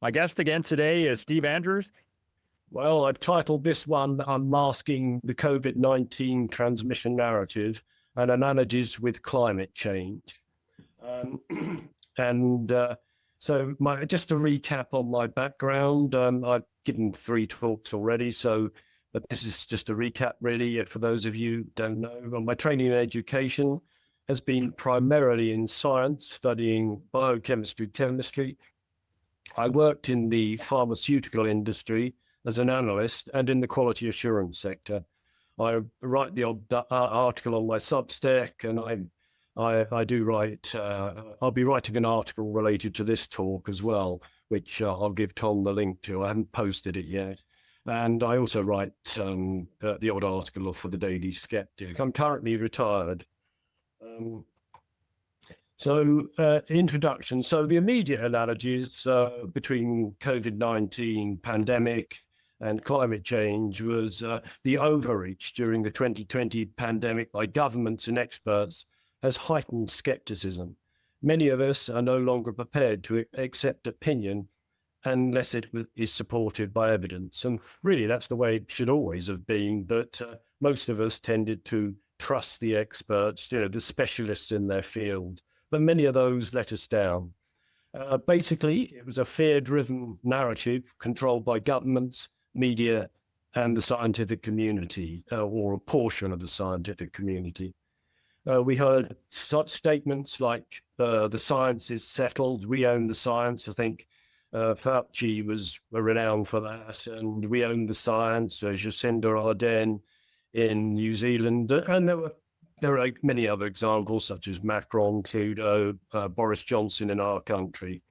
My guest again today is Steve Andrews. Well, I've titled this one Unmasking the COVID-19 Transmission Narrative and Analogies with Climate Change. So just to recap on my background, I've given 3 talks already, but this is just a recap really for those of you who don't know. Well, my training in education has been primarily in science, studying biochemistry, chemistry. I worked in the pharmaceutical industry as an analyst and in the quality assurance sector. I write the odd article on my Substack, and I do write. I'll be writing an article related to this talk as well, which I'll give Tom the link to. I haven't posted it yet, and I also write the odd article for the Daily Sceptic. I'm currently retired. Introduction. So the immediate analogies between COVID-19 pandemic and climate change was the overreach during the 2020 pandemic by governments and experts has heightened skepticism. Many of us are no longer prepared to accept opinion unless it is supported by evidence. And really, that's the way it should always have been. But most of us tended to trust the experts, the specialists in their field. But many of those let us down. Basically, it was a fear-driven narrative controlled by governments, media, and the scientific community, or a portion of the scientific community. We heard such statements like, the science is settled, we own the science. I think Fauci was renowned for that, and we own the science, Jacinda Ardern in New Zealand, and there are many other examples, such as Macron, Trudeau, Boris Johnson in our country.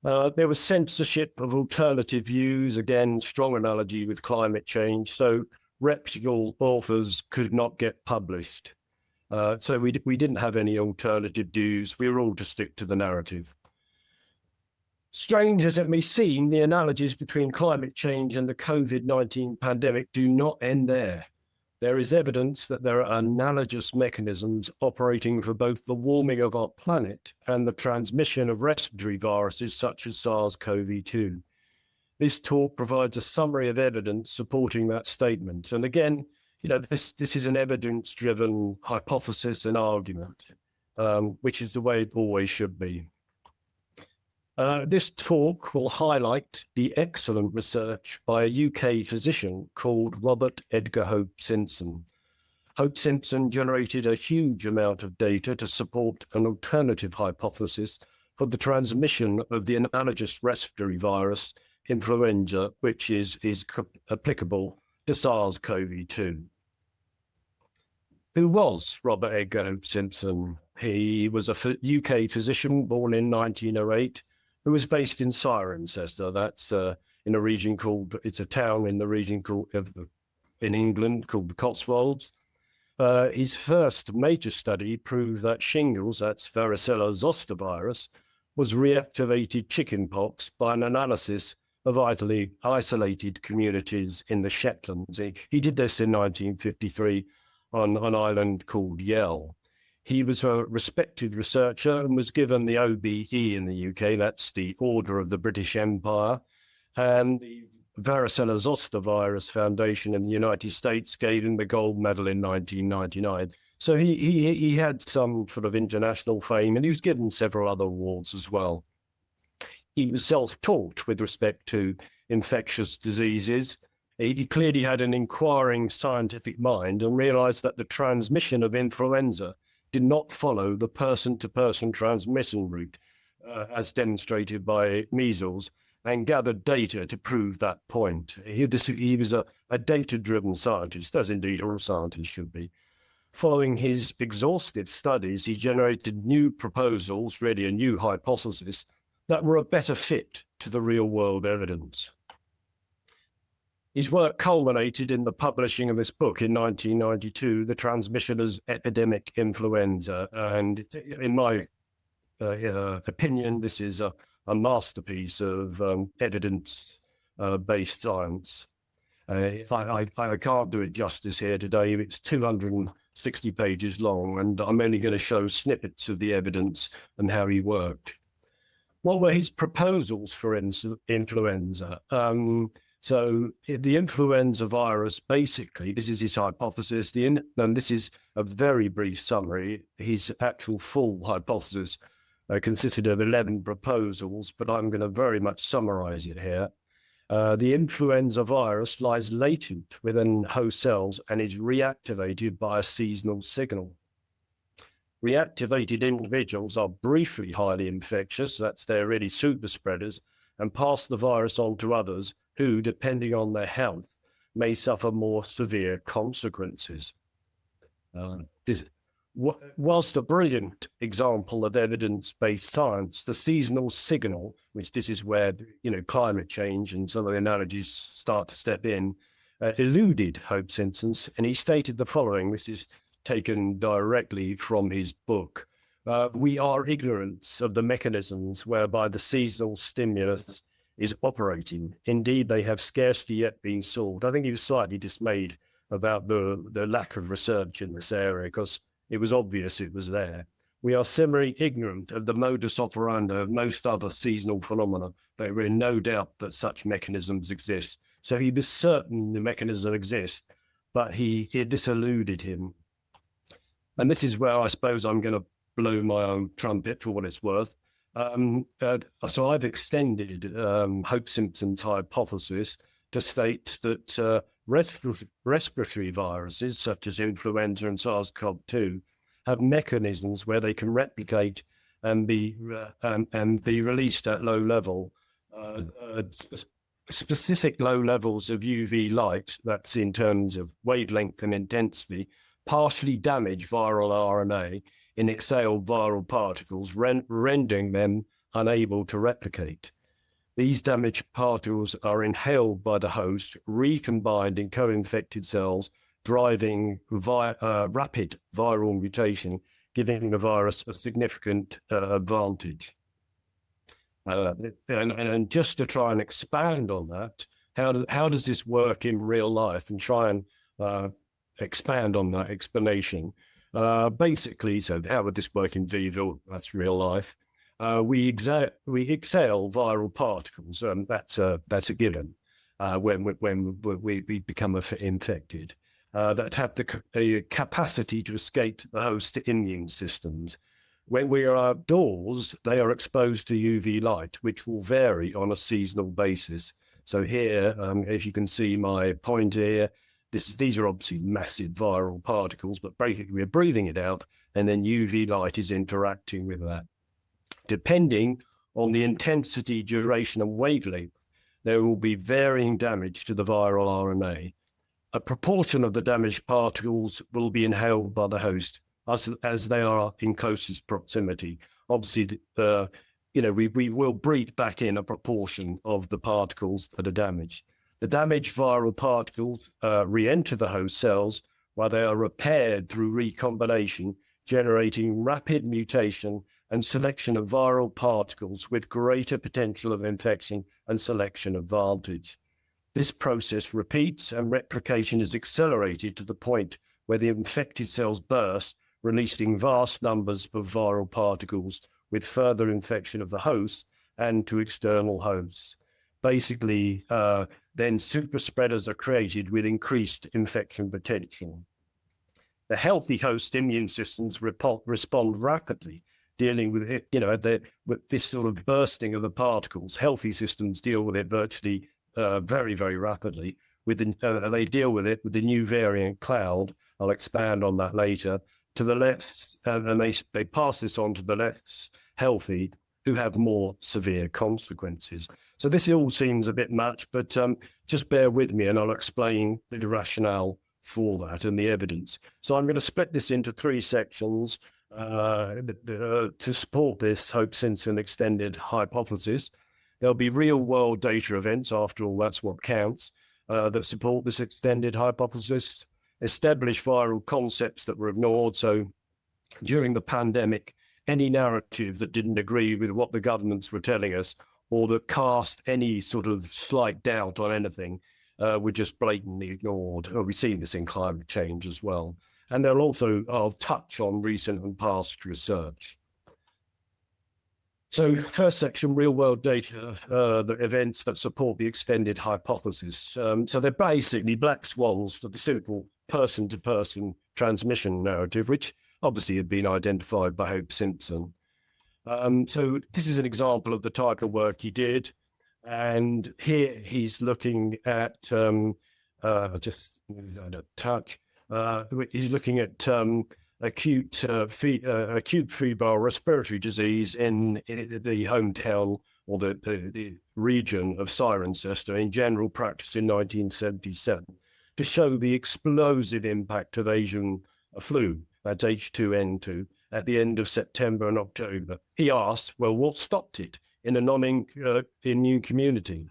There was censorship of alternative views, again, strong analogy with climate change. So reputable authors could not get published. So we didn't have any alternative views. We were all to stick to the narrative. Strange as it may seem, the analogies between climate change and the COVID-19 pandemic do not end there. There is evidence that there are analogous mechanisms operating for both the warming of our planet and the transmission of respiratory viruses such as SARS-CoV-2. This talk provides a summary of evidence supporting that statement. And again, this is an evidence-driven hypothesis and argument, which is the way it always should be. This talk will highlight the excellent research by a UK physician called Robert Edgar Hope-Simpson. Hope-Simpson generated a huge amount of data to support an alternative hypothesis for the transmission of the analogous respiratory virus, influenza, which is applicable to SARS-CoV-2. Who was Robert Edgar Hope-Simpson? He was a UK physician born in 1908, who was based in Cirencester. That's in a region called, it's a town in the region called, in England called the Cotswolds. His first major study proved that shingles, that's varicella zoster virus, was reactivated chickenpox by an analysis of isolated communities in the Shetlands. He did this in 1953 on an island called Yell. He was a respected researcher and was given the OBE in the UK, that's the Order of the British Empire, and the Varicella Zoster Virus Foundation in the United States gave him the gold medal in 1999. So he had some sort of international fame, and he was given several other awards as well. He was self-taught with respect to infectious diseases. He clearly had an inquiring scientific mind and realized that the transmission of influenza did not follow the person-to-person transmission route, as demonstrated by measles, and gathered data to prove that point. He was a data-driven scientist, as indeed all scientists should be. Following his exhaustive studies, he generated new proposals, really a new hypothesis, that were a better fit to the real-world evidence. His work culminated in the publishing of this book in 1992, The Transmission as Epidemic Influenza. And in my opinion, this is a masterpiece of evidence-based science. I can't do it justice here today. It's 260 pages long, and I'm only going to show snippets of the evidence and how he worked. What were his proposals for influenza? So the influenza virus, basically, this is his hypothesis. And this is a very brief summary. His actual full hypothesis consisted of 11 proposals, but I'm going to very much summarize it here. The influenza virus lies latent within host cells and is reactivated by a seasonal signal. Reactivated individuals are briefly highly infectious, that's they're really super spreaders, and pass the virus on to others who, depending on their health, may suffer more severe consequences. Whilst a brilliant example of evidence-based science, the seasonal signal, which this is where climate change and some of the analogies start to step in, eluded Hope-Simpson, and he stated the following. This is taken directly from his book. We are ignorant of the mechanisms whereby the seasonal stimulus is operating. Indeed, they have scarcely yet been solved. I think he was slightly dismayed about the lack of research in this area because it was obvious it was there. We are similarly ignorant of the modus operandi of most other seasonal phenomena. There is no doubt that such mechanisms exist. So he was certain the mechanism exists, but it disiluded him. And this is where I suppose I'm going to blow my own trumpet for what it's worth. So I've extended Hope-Simpson's hypothesis to state that respiratory viruses, such as influenza and SARS-CoV-2, have mechanisms where they can replicate and be released at low level. Specific low levels of UV light, that's in terms of wavelength and intensity, partially damage viral RNA in exhaled viral particles, rendering them unable to replicate. These damaged particles are inhaled by the host, recombined in co-infected cells, driving rapid viral mutation, giving the virus a significant advantage. And just to try and expand on that, how does this work in real life, and try and expand on that explanation. Basically, so how would this work in vivo? That's real life. We exhale viral particles. That's a given when we become infected. That have the capacity to escape the host immune systems. When we are outdoors, they are exposed to UV light, which will vary on a seasonal basis. So here, as you can see my point here, these are obviously massive viral particles, but basically we're breathing it out, and then UV light is interacting with that. Depending on the intensity, duration, and wavelength, there will be varying damage to the viral RNA. A proportion of the damaged particles will be inhaled by the host as they are in closest proximity. Obviously, we will breathe back in a proportion of the particles that are damaged. The damaged viral particles re-enter the host cells while they are repaired through recombination, generating rapid mutation and selection of viral particles with greater potential of infection and selection advantage. This process repeats, and replication is accelerated to the point where the infected cells burst, releasing vast numbers of viral particles with further infection of the host and to external hosts. Basically, then super spreaders are created with increased infection potential. The healthy host immune systems respond rapidly, dealing with it, with this sort of bursting of the particles. Healthy systems deal with it virtually very, very rapidly. They deal with it with the new variant cloud. I'll expand on that later. To the less, and they pass this on to the less healthy, who have more severe consequences. So this all seems a bit much, but just bear with me and I'll explain the rationale for that and the evidence. So I'm going to split this into three sections to support this Hope-Simpson extended hypothesis. There'll be real-world data events, after all, that's what counts, that support this extended hypothesis, establish viral concepts that were ignored. So during the pandemic, any narrative that didn't agree with what the governments were telling us, or that cast any sort of slight doubt on anything, were just blatantly ignored. We've seen this in climate change as well. And I'll touch on recent and past research. So first section, real world data, the events that support the extended hypothesis. So they're basically black swans for the simple person-to-person transmission narrative, which obviously had been identified by Hope-Simpson. So this is an example of the type of work he did. And here he's looking at, just move that a touch, he's looking at acute febrile respiratory disease in the hometown or the region of Cirencester in general practice in 1977 to show the explosive impact of Asian flu, that's H2N2, at the end of September and October. He asked, well, what stopped it in a non-immune community?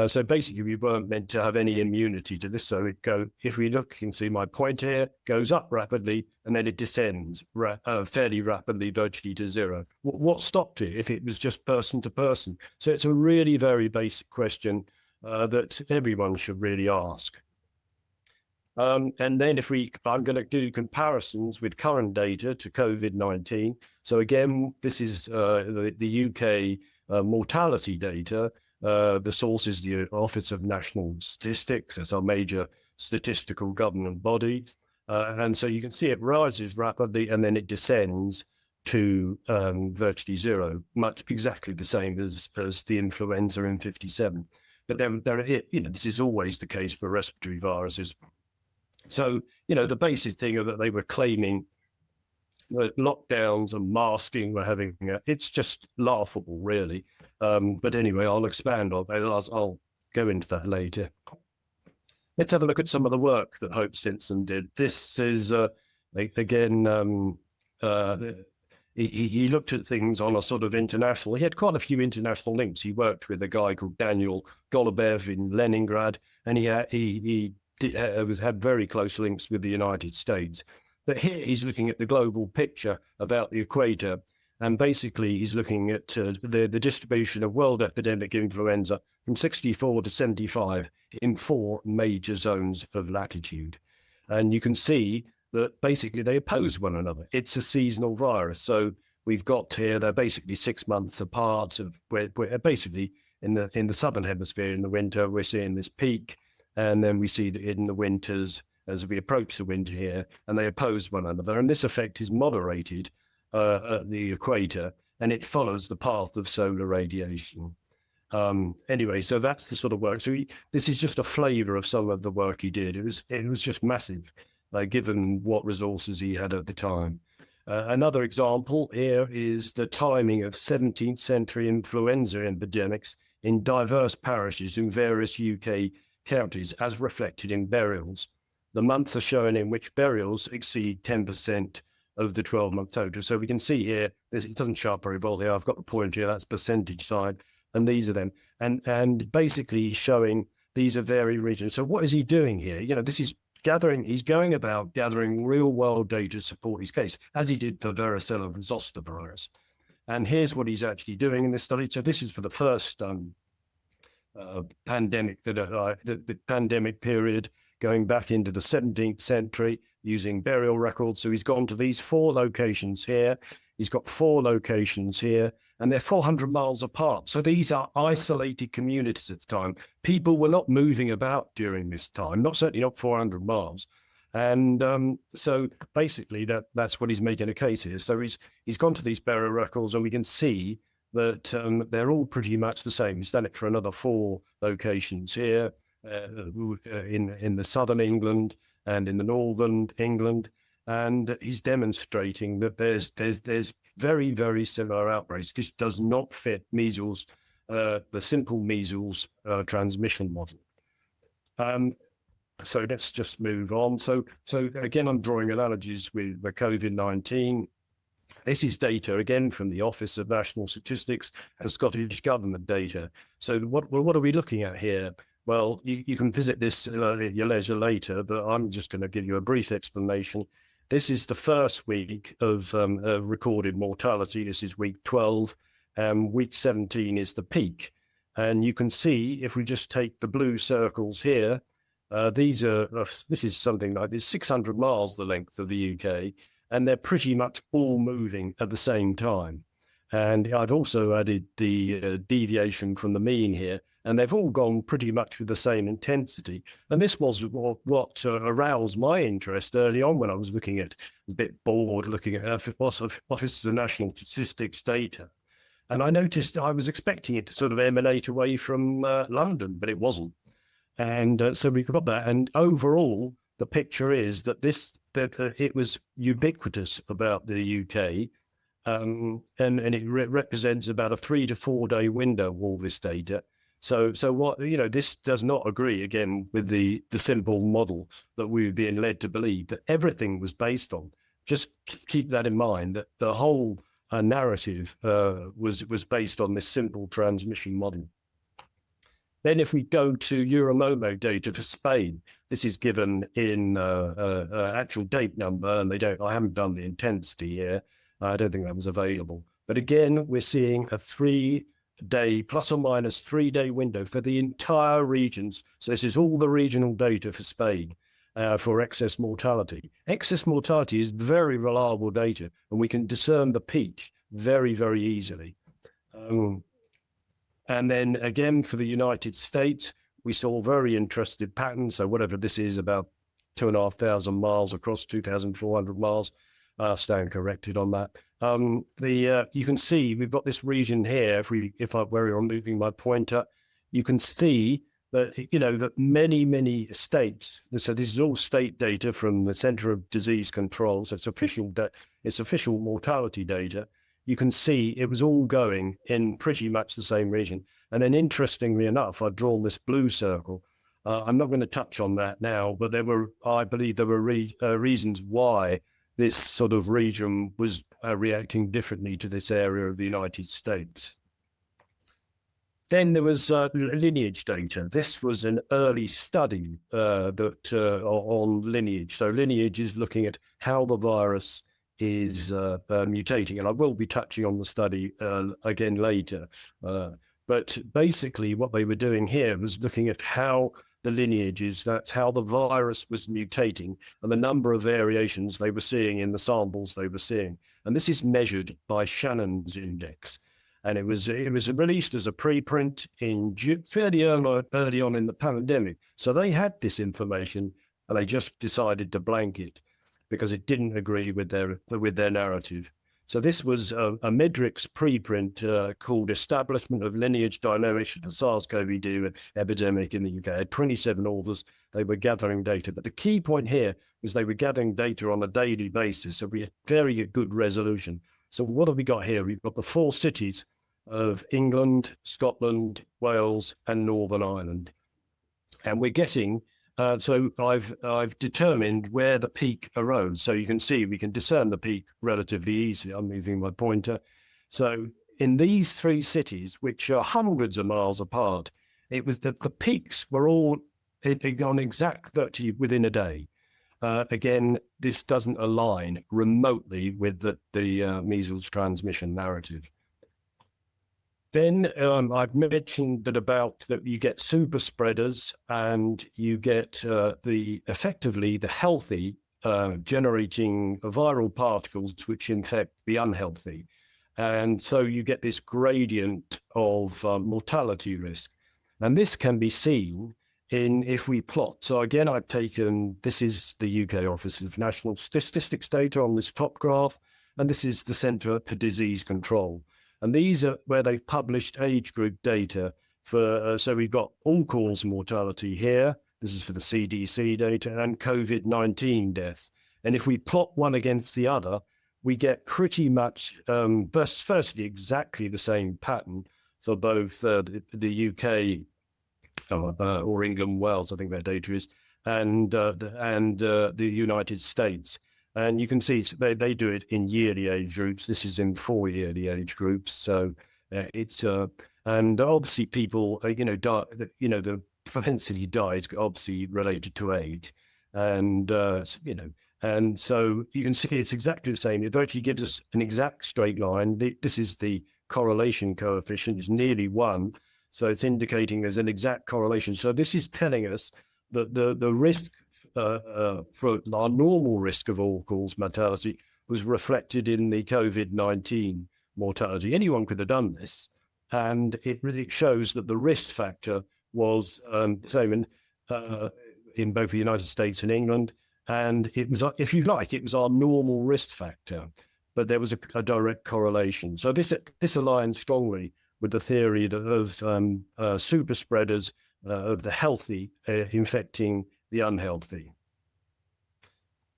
So basically, we weren't meant to have any immunity to this. So if we look, you can see my point here, goes up rapidly, and then it descends fairly rapidly, virtually to zero. What stopped it if it was just person to person? So it's a really very basic question that everyone should really ask. And then I'm going to do comparisons with current data to COVID-19. So again, this is the UK mortality data. The source is the Office of National Statistics. That's our major statistical government body. And so you can see it rises rapidly and then it descends to virtually zero, much exactly the same as the influenza in 57. But this is always the case for respiratory viruses. So, the basic thing that they were claiming that lockdowns and masking were having, it's just laughable, really. But anyway, I'll expand on it. I'll go into that later. Let's have a look at some of the work that Hope-Simpson did. This is, again, he looked at things on a sort of international, he had quite a few international links. He worked with a guy called Daniel Golubev in Leningrad, and he had very close links with the United States. But here he's looking at the global picture about the equator, and basically he's looking at the distribution of world epidemic influenza from 64 to 75 in 4 major zones of latitude. And you can see that basically they oppose one another. It's a seasonal virus. So we've got here, they're basically 6 months apart of where basically in the southern hemisphere in the winter, we're seeing this peak. And then we see that in the winters, as we approach the winter here, and they oppose one another. And this effect is moderated at the equator, and it follows the path of solar radiation. Anyway, so that's the sort of work. So this is just a flavor of some of the work he did. It was just massive, given what resources he had at the time. Another example here is the timing of 17th century influenza epidemics in diverse parishes in various UK counties as reflected in burials. The months are shown in which burials exceed 10% of the 12-month total. So we can see here, it doesn't show up very well here. I've got the point here, that's percentage side, and these are them. And basically showing these are very regions. So what is he doing here? This is he's going about gathering real world data to support his case, as he did for varicella zoster virus. And here's what he's actually doing in this study. So this is for the first pandemic, the pandemic period going back into the 17th century using burial records. So he's gone to these 4 locations here. He's got 4 locations here, and they're 400 miles apart. So these are isolated communities at the time. People were not moving about during this time, certainly not 400 miles. And so basically that's what he's making a case here. So he's gone to these burial records, and we can see that they're all pretty much the same. He's done it for another 4 locations here in the southern England and in the northern England, and he's demonstrating that there's very, very similar outbreaks. This does not fit measles, the simple measles transmission model. So let's just move on. So again, I'm drawing analogies with the COVID-19. This is data, again, from the Office of National Statistics and Scottish Government data. So what are we looking at here? Well, you can visit this at your leisure later, but I'm just going to give you a brief explanation. This is the first week of recorded mortality. This is week 12. Week 17 is the peak. And you can see, if we just take the blue circles here, this is something like this, 600 miles the length of the UK, and they're pretty much all moving at the same time. And I've also added the deviation from the mean here, and they've all gone pretty much with the same intensity. And this was what aroused my interest early on when I was looking at, a bit bored looking at Office of National Statistics data. And I noticed I was expecting it to sort of emanate away from London, but it wasn't. And so we got that. And overall, the picture is that it was ubiquitous about the UK. And it represents about a 3 to 4 day window, all this data. So what, this does not agree again with the simple model that we were being led to believe that everything was based on. Just keep that in mind, that the whole narrative was based on this simple transmission model. Then if we go to Euromomo data for Spain, this is given in actual date number, and I haven't done the intensity here. I don't think that was available. But again, we're seeing a 3 day, plus or minus 3 day window for the entire regions. So this is all the regional data for Spain for excess mortality. Excess mortality is very reliable data, and we can discern the peak very, very easily. And then again, for the United States, we saw very interesting patterns. So whatever this is, about 2,500 miles across 2,400 miles. I'll stand corrected on that. You can see we've got this region here. Where I'm moving my pointer, you can see that that many states. So this is all state data from the Center of Disease Control. So it's official mortality data. You can see it was all going in pretty much the same region. And then, interestingly enough, I've drawn this blue circle. I'm not going to touch on that now, but I believe there were reasons why this sort of region was reacting differently to this area of the United States. Then there was lineage data. This was an early study on lineage. So lineage is looking at how the virus is mutating, and I will be touching on the study again later. But basically what they were doing here was looking at how the lineages, that's how the virus was mutating, and the number of variations they were seeing in the samples they were seeing. And this is measured by Shannon's index. And it was released as a preprint in fairly early on in the pandemic. So they had this information, and they just decided to blank it because it didn't agree with their narrative. So this was a Medrix preprint called Establishment of Lineage Dynamics for the SARS-CoV-2 Epidemic in the UK. It had 27 authors. They were gathering data. But the key point here was they were gathering data on a daily basis. So we had very good resolution. So what have we got here? We've got the 4 cities of England, Scotland, Wales, and Northern Ireland. And we're getting... so I've determined where the peak arose. So you can see we can discern the peak relatively easily. I'm moving my pointer. So in these 3 cities, which are hundreds of miles apart, it was that the peaks were all on exact virtually within a day. Again, this doesn't align remotely with the measles transmission narrative. Then I've mentioned that you get super spreaders, and you get effectively the healthy generating viral particles which infect the unhealthy. And so you get this gradient of mortality risk. And this can be seen if we plot. So again, this is the UK Office of National Statistics data on this top graph, and this is the Centre for Disease Control. And these are where they've published age group data for, so we've got all-cause mortality here. This is for the CDC data, and COVID-19 deaths. And if we plot one against the other, we get pretty much, firstly, exactly the same pattern for both the UK or England, Wales, I think their data is, and the United States. And you can see they do it in yearly age groups. This is in 4 yearly age groups. So it's and obviously people, die. The propensity to die is obviously related to age, and and so you can see it's exactly the same. It actually gives us an exact straight line. This is the correlation coefficient. It's nearly 1, so it's indicating there's an exact correlation. So this is telling us that the risk. For our normal risk of all-cause mortality was reflected in the COVID-19 mortality. Anyone could have done this, and it really shows that the risk factor was the same in both the United States and England, and it was, if you like, it was our normal risk factor, but there was a direct correlation. So this aligns strongly with the theory of super spreaders of the healthy infecting the unhealthy.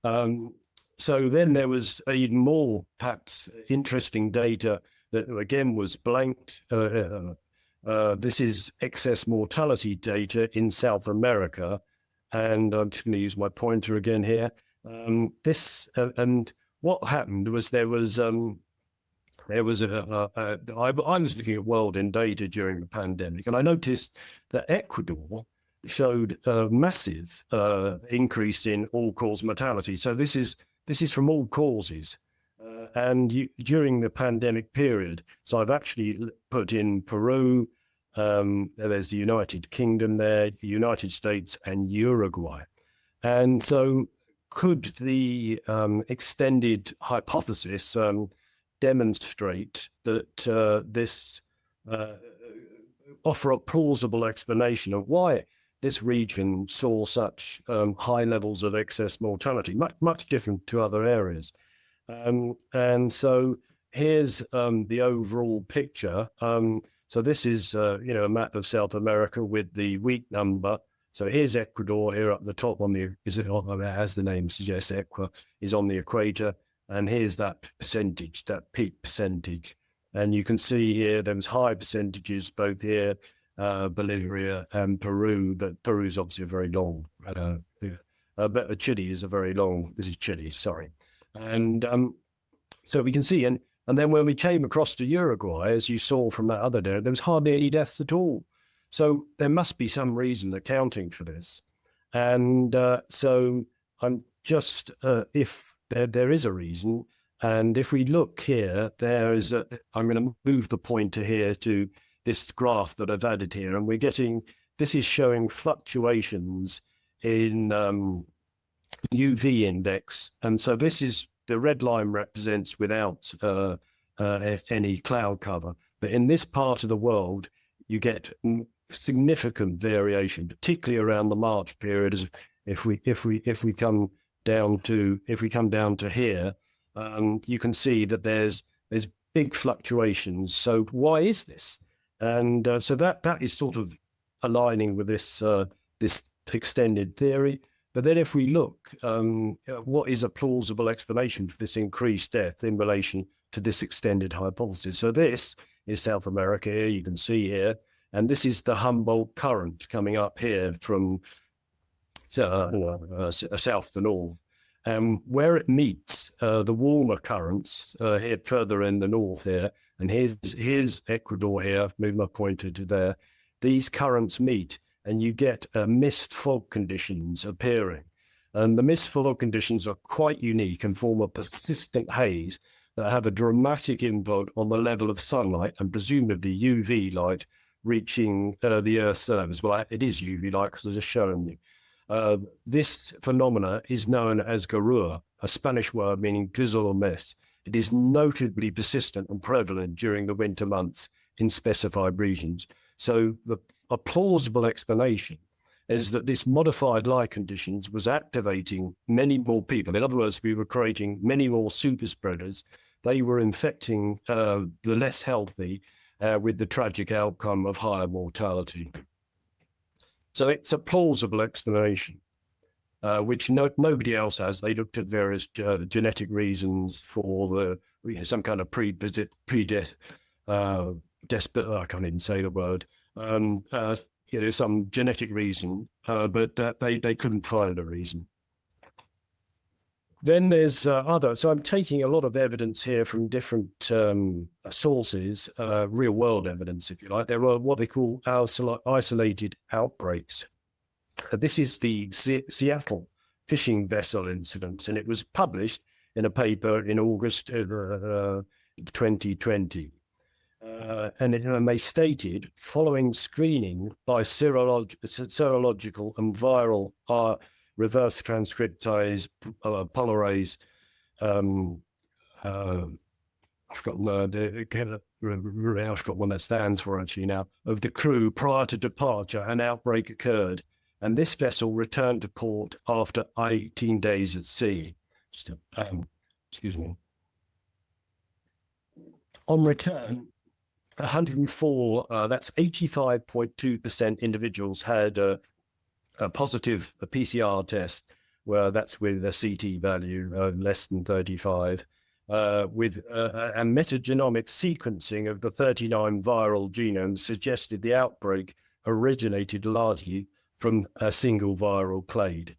So then there was even more, perhaps, interesting data that, again, was blanked. This is excess mortality data in South America. And I'm just going to use my pointer again here. And what happened was I was looking at world in data during the pandemic, and I noticed that Ecuador showed a massive increase in all-cause mortality. So this is from all causes. During the pandemic period, so I've actually put in Peru, there's the United Kingdom there, the United States, and Uruguay. And so could the extended hypothesis demonstrate that this offer a plausible explanation of why this region saw such high levels of excess mortality, much different to other areas. And so here's the overall picture. So this is a map of South America with the week number. So here's Ecuador here up the top as the name suggests, Ecuador is on the equator. And here's that percentage, that peak percentage. And you can see here there's high percentages both here, Bolivia and Peru, but Peru is obviously a very long, but Chile is a very long, this is Chile, sorry. And so we can see, and then when we came across to Uruguay, as you saw from that other day, there was hardly any deaths at all. So there must be some reason accounting for this. And so I'm just, if there is a reason, and if we look here, I'm going to move the pointer here to this graph that I've added here, and we're getting, this is showing fluctuations in UV index. And so this is, the red line represents without any cloud cover. But in this part of the world, you get significant variation, particularly around the March period. As if we come down to here, you can see that there's big fluctuations. So why is this? And so that is sort of aligning with this extended theory. But then if we look, what is a plausible explanation for this increased death in relation to this extended hypothesis? So this is South America here, you can see here, and this is the Humboldt current coming up here from south to north. Where it meets the warmer currents here further in the north here, and here's Ecuador here, I've moved my pointer to there. These currents meet and you get mist fog conditions appearing. And the mist fog conditions are quite unique and form a persistent haze that have a dramatic impact on the level of sunlight and presumably UV light reaching the Earth's surface. Well, it is UV light because I just shown you. This phenomena is known as garura, a Spanish word meaning drizzle or mist. It is notably persistent and prevalent during the winter months in specified regions. So a plausible explanation is that this modified light conditions was activating many more people. In other words, we were creating many more super spreaders. They were infecting the less healthy with the tragic outcome of higher mortality. So it's a plausible explanation, which nobody else has. They looked at various genetic reasons for some kind of pre-death, I can't even say the word, some genetic reason, but they couldn't find a reason. Then there's so I'm taking a lot of evidence here from different sources, real world evidence, if you like. There are what they call isolated outbreaks. This is the Seattle fishing vessel incident, and it was published in a paper in August 2020. And they stated, following screening by serological and viral reverse transcriptase polymerase I've forgotten I've forgotten what that stands for actually now, of the crew prior to departure, an outbreak occurred, and this vessel returned to port after 18 days at sea. Excuse me. On return, 104, that's 85.2% individuals had a positive PCR test, where that's with a CT value less than 35, with a metagenomic sequencing of the 39 viral genomes suggested the outbreak originated largely from a single viral clade.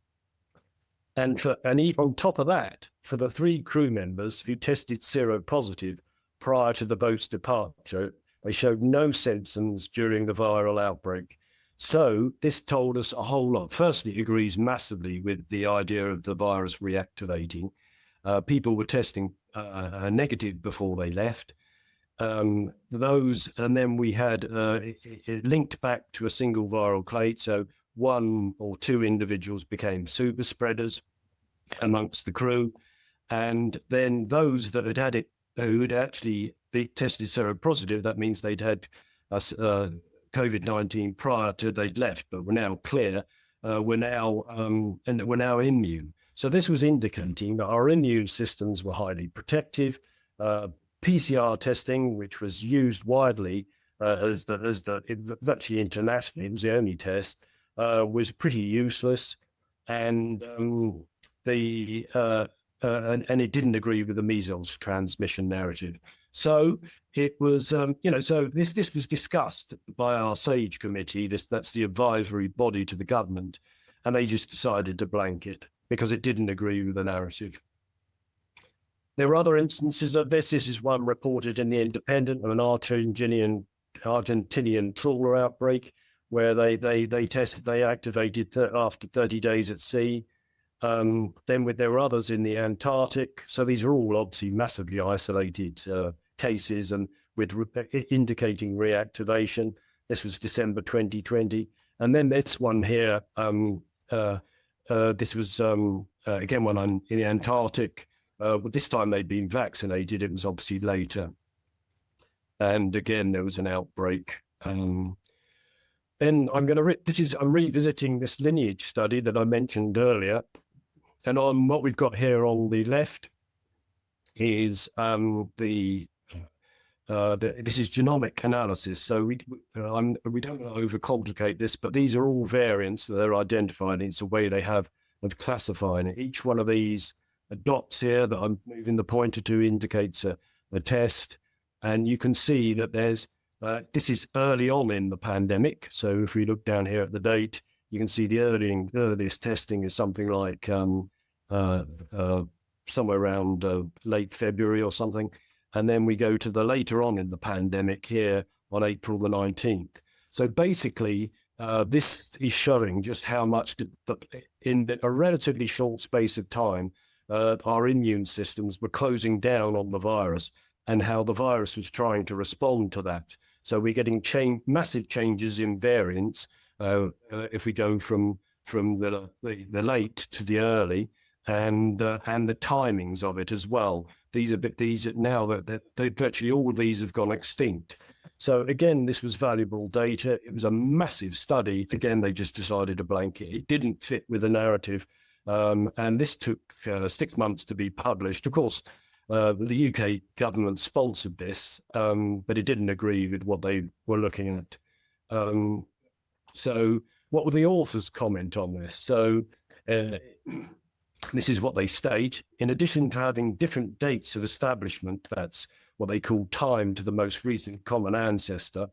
And even on top of that, for the 3 crew members who tested seropositive prior to the boat's departure, they showed no symptoms during the viral outbreak. So this told us a whole lot. Firstly, it agrees massively with the idea of the virus reactivating. People were testing negative before they left. And then we had it linked back to a single viral clade. So 1 or 2 individuals became super spreaders amongst the crew. And then those that had it, who had actually tested seropositive, that means they'd had COVID-19 prior to they'd left, but were now clear, were now immune. So this was indicating that our immune systems were highly protective. PCR testing, which was used widely actually internationally, it was the only test, was pretty useless, and it didn't agree with the measles transmission narrative. So it was, so this was discussed by our SAGE committee. That's the advisory body to the government, and they just decided to blank it because it didn't agree with the narrative. There are other instances of this. This is one reported in the Independent of an Argentinian trawler outbreak, where they activated after 30 days at sea. Then there were others in the Antarctic. So these are all obviously massively isolated cases and with indicating reactivation. This was December 2020. And then this one here, this was again one in the Antarctic. But this time they'd been vaccinated. It was obviously later. And again, there was an outbreak. Then I'm revisiting this Lineage study that I mentioned earlier. And on what we've got here on the left is this is genomic analysis. So we don't want to overcomplicate this, but these are all variants that they're identifying. It's a way they have of classifying it. Each one of these dots here that I'm moving the pointer to indicates a test. And you can see that there's, this is early on in the pandemic. So if we look down here at the date, you can see the earliest testing is something like somewhere around late February or something. And then we go to the later on in the pandemic here on April the 19th. So basically, this is showing just how much in a relatively short space of time, our immune systems were closing down on the virus and how the virus was trying to respond to that. So we're getting massive changes in variants if we go from the late to the early, and the timings of it as well. Now that virtually all of these have gone extinct. So again, this was valuable data. It was a massive study. Again, they just decided to blank it. It didn't fit with the narrative. And this took 6 months to be published. Of course, the UK government sponsored this, but it didn't agree with what they were looking at. So what were the authors' comment on this? So this is what they state. In addition to having different dates of establishment, that's what they call time to the most recent common ancestor,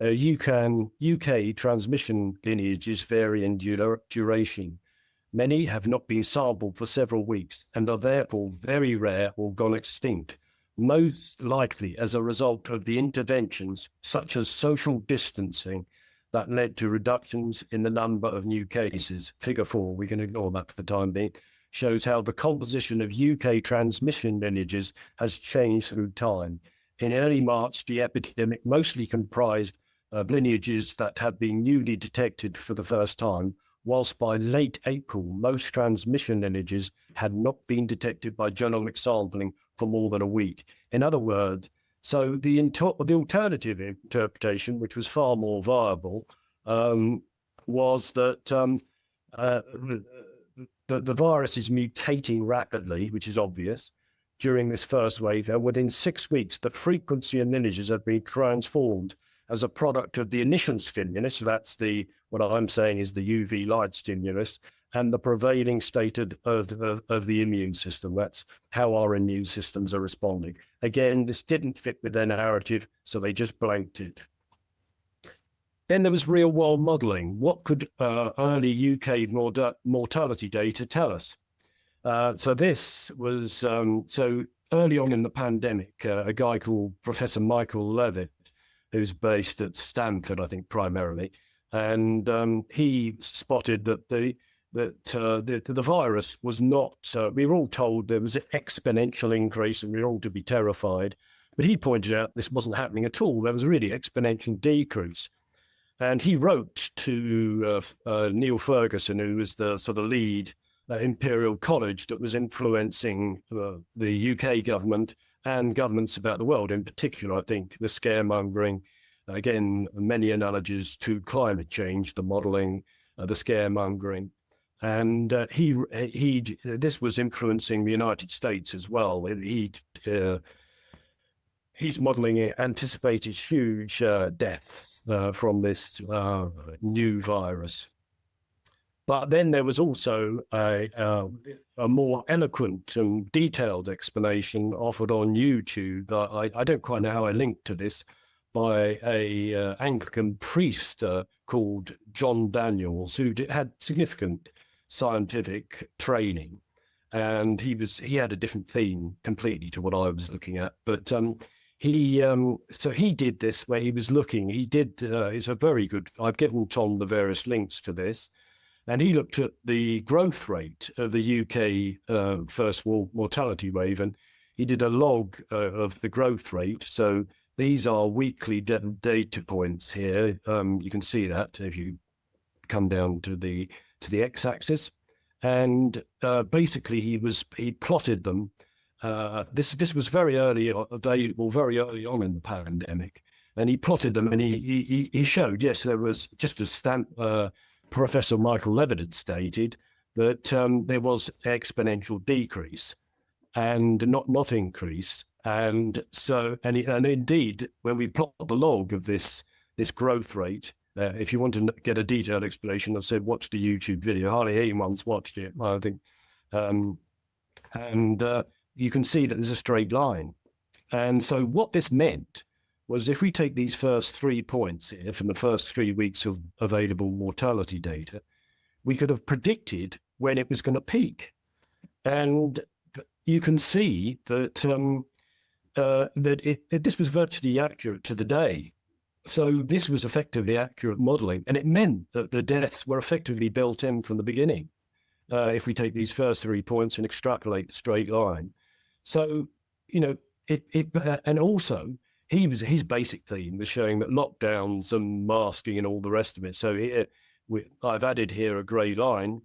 UK transmission lineages vary in duration. Many have not been sampled for several weeks and are therefore very rare or gone extinct, most likely as a result of the interventions such as social distancing that led to reductions in the number of new cases. Figure 4, we can ignore that for the time being, shows how the composition of UK transmission lineages has changed through time. In early March, the epidemic mostly comprised of lineages that had been newly detected for the first time, whilst by late April, most transmission lineages had not been detected by genomic sampling for more than a week. In other words, so the alternative interpretation, which was far more viable, was that the virus is mutating rapidly, which is obvious, during this first wave, and within 6 weeks, the frequency and lineages have been transformed as a product of the initial stimulus. So that's what I'm saying is the UV light stimulus, and the prevailing state of the immune system. That's how our immune systems are responding. Again, this didn't fit with their narrative, so they just blanked it. Then there was real-world modelling. What could early UK mortality data tell us? So this was, so early on in the pandemic, a guy called Professor Michael Levitt, who's based at Stanford, I think, primarily, and he spotted that the virus was not, we were all told there was an exponential increase and we were all to be terrified, but he pointed out this wasn't happening at all. There was a really exponential decrease. And he wrote to Neil Ferguson, who was the sort of lead Imperial College that was influencing the UK government and governments about the world. In particular, I think the scaremongering, again, many analogies to climate change, the modelling, the scaremongering. And this was influencing the United States as well. He's modelling anticipated huge deaths from this new virus. But then there was also a more eloquent and detailed explanation offered on YouTube. I don't quite know how I linked to this, by a Anglican priest called John Daniels, who had significant scientific training, and he had a different theme completely to what I was looking at. But so he did this where he was looking. It's a very good. I've given Tom the various links to this. And he looked at the growth rate of the UK first mortality wave, and he did a log of the growth rate. So these are weekly data points here. You can see that if you come down to the x-axis, and basically he plotted them. This was very early available, very early on in the pandemic, and he plotted them, and he showed, yes, there was just a stamp. Professor Michael Levitt had stated that there was exponential decrease and not increase. And so, and indeed, when we plot the log of this growth rate, if you want to get a detailed explanation, I said, watch the YouTube video. Hardly anyone's watched it, I think. And you can see that there's a straight line. And so what this meant was, if we take these first 3 points here from the first 3 weeks of available mortality data, we could have predicted when it was going to peak. And you can see that this was virtually accurate to the day. So this was effectively accurate modeling, and it meant that the deaths were effectively built in from the beginning, if we take these first 3 points and extrapolate the straight line. So, you know, and also, his basic theme was showing that lockdowns and masking and all the rest of it. So here, I've added here a grey line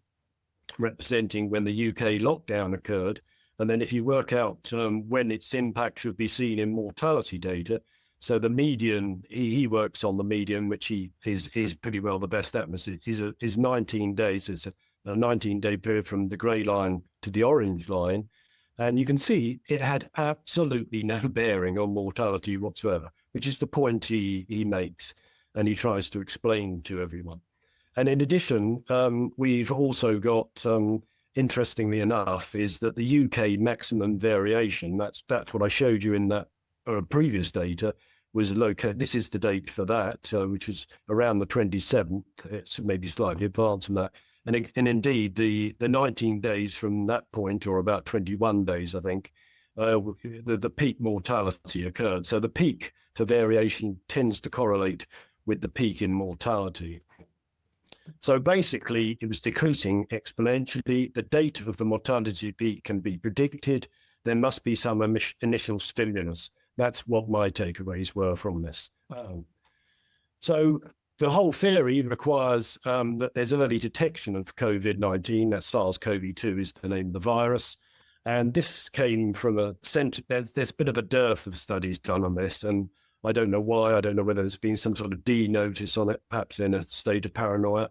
representing when the UK lockdown occurred. And then if you work out when its impact should be seen in mortality data, so the median, he works on the median, which is pretty well the best atmosphere, is 19 days. It's a 19-day period from the grey line to the orange line. And you can see it had absolutely no bearing on mortality whatsoever, which is the point he makes and he tries to explain to everyone. And in addition, we've also got, interestingly enough, is that the UK maximum variation, that's what I showed you in that previous data, was located. This is the date for that, which is around the 27th. It's maybe slightly advanced from that. And indeed, the 19 days from that point, or about 21 days, I think, the peak mortality occurred. So the peak for variation tends to correlate with the peak in mortality. So basically, it was decreasing exponentially. The date of the mortality peak can be predicted. There must be some initial stimulus. That's what my takeaways were from this. So the whole theory requires that there's early detection of COVID-19. That SARS-CoV-2 is the name of the virus. And this came from there's been a bit of a dearth of studies done on this, and I don't know why. I don't know whether there's been some sort of D notice on it, perhaps in a state of paranoia.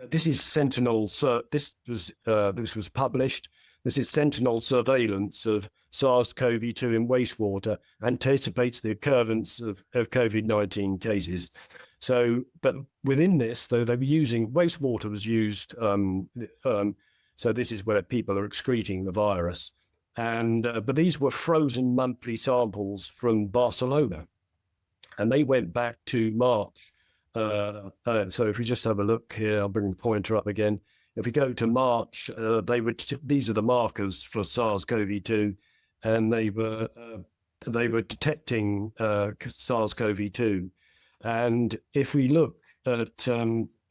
This is Sentinel. This was published. This is Sentinel surveillance of SARS-CoV-2 in wastewater, anticipates the occurrence of COVID-19 cases. So, but within this, though, they were using wastewater was used. So this is where people are excreting the virus, and but these were frozen monthly samples from Barcelona, and they went back to March. So if we just have a look here, I'll bring the pointer up again. If we go to March, these are the markers for SARS-CoV-2, and they were detecting SARS-CoV-2. And if we look at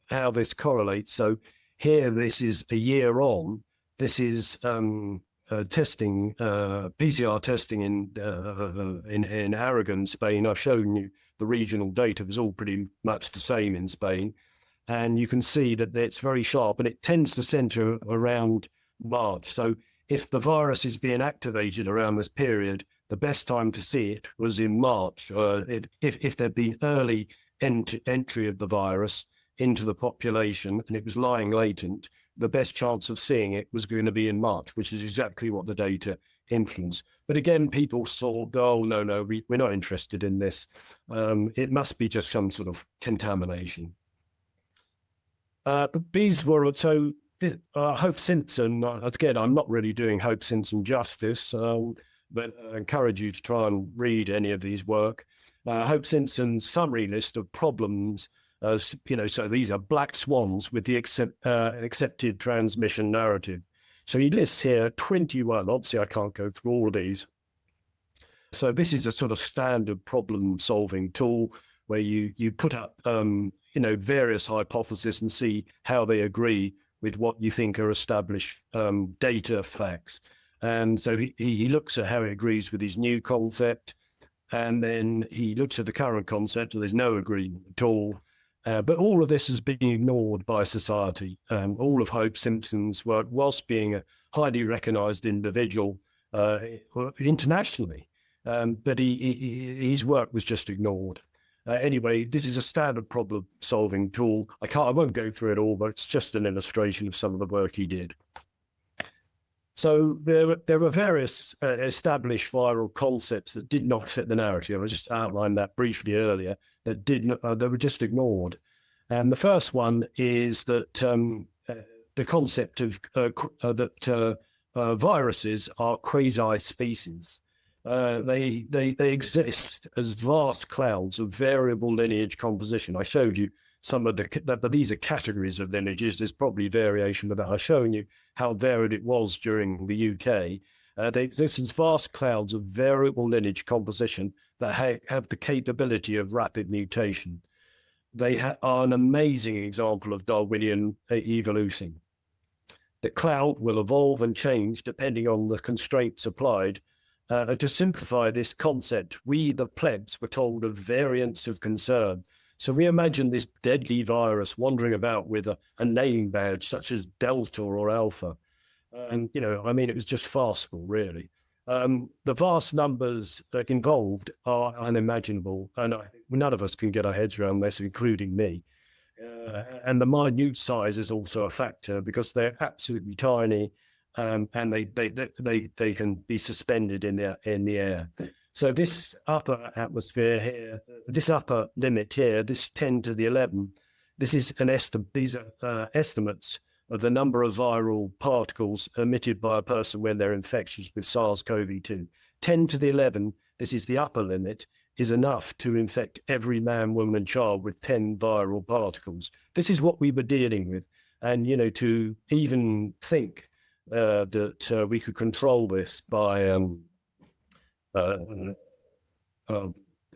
how this correlates, so here this is a year on. This is testing, PCR testing in Aragon, Spain. I've shown you the regional data was all pretty much the same in Spain. And you can see that it's very sharp, and it tends to center around March. So if the virus is being activated around this period, the best time to see it was in March. If there'd been early entry of the virus into the population and it was lying latent, the best chance of seeing it was going to be in March, which is exactly what the data influenced. But again, people saw, oh, no, we're not interested in this. It must be just some sort of contamination. But these were, so Hope-Simpson, again, I'm not really doing Hope-Simpson justice, but I encourage you to try and read any of these work. Hope-Simpson's summary list of problems, so these are black swans with the accepted transmission narrative. So he lists here 21, obviously I can't go through all of these. So this is a sort of standard problem-solving tool where you put up various hypotheses and see how they agree with what you think are established data facts. And so he looks at how it agrees with his new concept, and then he looks at the current concept, and there's no agreement at all. But all of this has been ignored by society. All of Hope-Simpson's work, whilst being a highly recognized individual internationally, but his work was just ignored. Anyway, this is a standard problem-solving tool. I won't go through it all, but it's just an illustration of some of the work he did. So there were various established viral concepts that did not fit the narrative. I just outlined that briefly earlier. That were just ignored. And the first one is that the concept of that viruses are quasi-species. They exist as vast clouds of variable lineage composition. I showed you some of but these are categories of lineages. There's probably variation of that. I've shown you how varied it was during the UK. They exist as vast clouds of variable lineage composition that have the capability of rapid mutation. They are an amazing example of Darwinian evolution. The cloud will evolve and change depending on the constraints applied. To simplify this concept, we, the plebs, were told of variants of concern. So we imagine this deadly virus wandering about with a name badge such as Delta or Alpha. And, it was just farcical, really. The vast numbers involved are unimaginable, and I think none of us can get our heads around this, including me. And the minute size is also a factor because they're absolutely tiny, and they can be suspended in the air. So this upper atmosphere here, this upper limit here, this 10 to the 11, this is an estimate. These are estimates of the number of viral particles emitted by a person when they're infectious with SARS-CoV-2. 10 to the 11, this is the upper limit, is enough to infect every man, woman, and child with 10 viral particles. This is what we were dealing with. And, to even think that we could control this by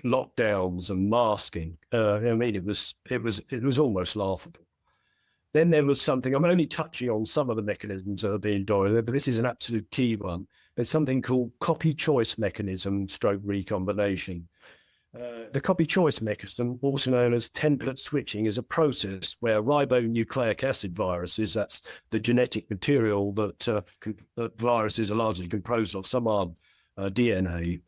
lockdowns and masking, it was almost laughable. Then there was something, I'm only touching on some of the mechanisms that are being done, but this is an absolute key one. There's something called copy choice mechanism / recombination. The copy choice mechanism, also known as template switching, is a process where ribonucleic acid viruses, that's the genetic material that viruses are largely composed of, some are DNA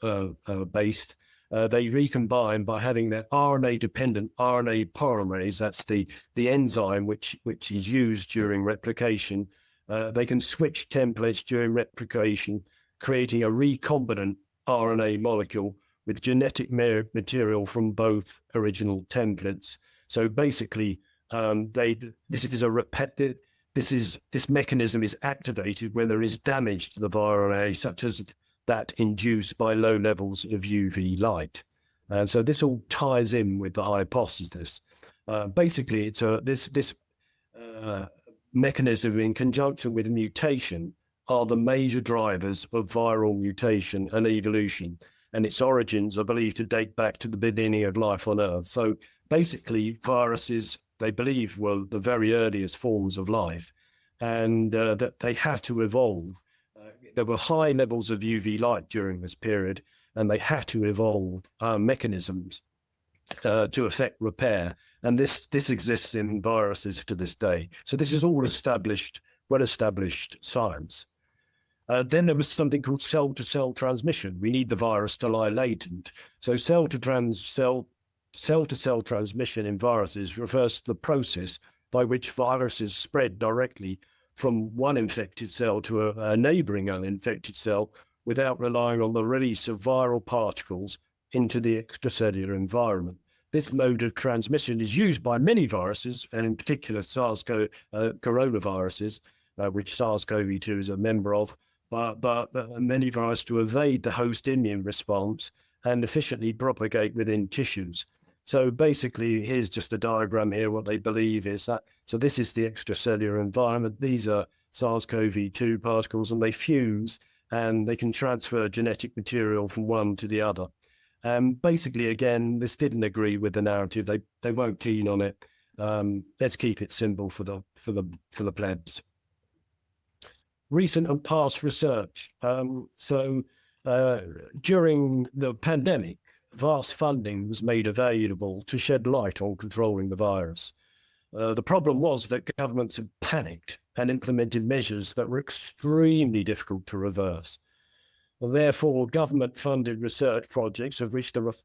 based, they recombine by having their RNA-dependent RNA polymerase, that's the enzyme which is used during replication. They can switch templates during replication, creating a recombinant RNA molecule with genetic material from both original templates. So basically, this mechanism is activated when there is damage to the viral RNA, such as that induced by low levels of UV light. And so this all ties in with the hypothesis. Basically, it's this mechanism in conjunction with mutation are the major drivers of viral mutation and evolution. And its origins are believed to date back to the beginning of life on Earth. So basically, viruses, they believe, were the very earliest forms of life, and that they had to evolve. There were high levels of UV light during this period, and they had to evolve mechanisms to affect repair. And this exists in viruses to this day. So this is all well-established science. Then there was something called cell-to-cell transmission. We need the virus to lie latent. So cell-to-cell transmission in viruses refers to the process by which viruses spread directly from one infected cell to a neighboring uninfected cell without relying on the release of viral particles into the extracellular environment. This mode of transmission is used by many viruses, and in particular coronaviruses, which SARS-CoV-2 is a member of, but many viruses to evade the host immune response and efficiently propagate within tissues. So basically, here's just a diagram here. What they believe is that, so this is the extracellular environment. These are SARS-CoV-2 particles, and they fuse, and they can transfer genetic material from one to the other. Basically, again, this didn't agree with the narrative. They weren't keen on it. Let's keep it simple for the plebs. Recent and past research. During the pandemic, vast funding was made available to shed light on controlling the virus. The problem was that governments had panicked and implemented measures that were extremely difficult to reverse. Therefore, government-funded research projects, of which there were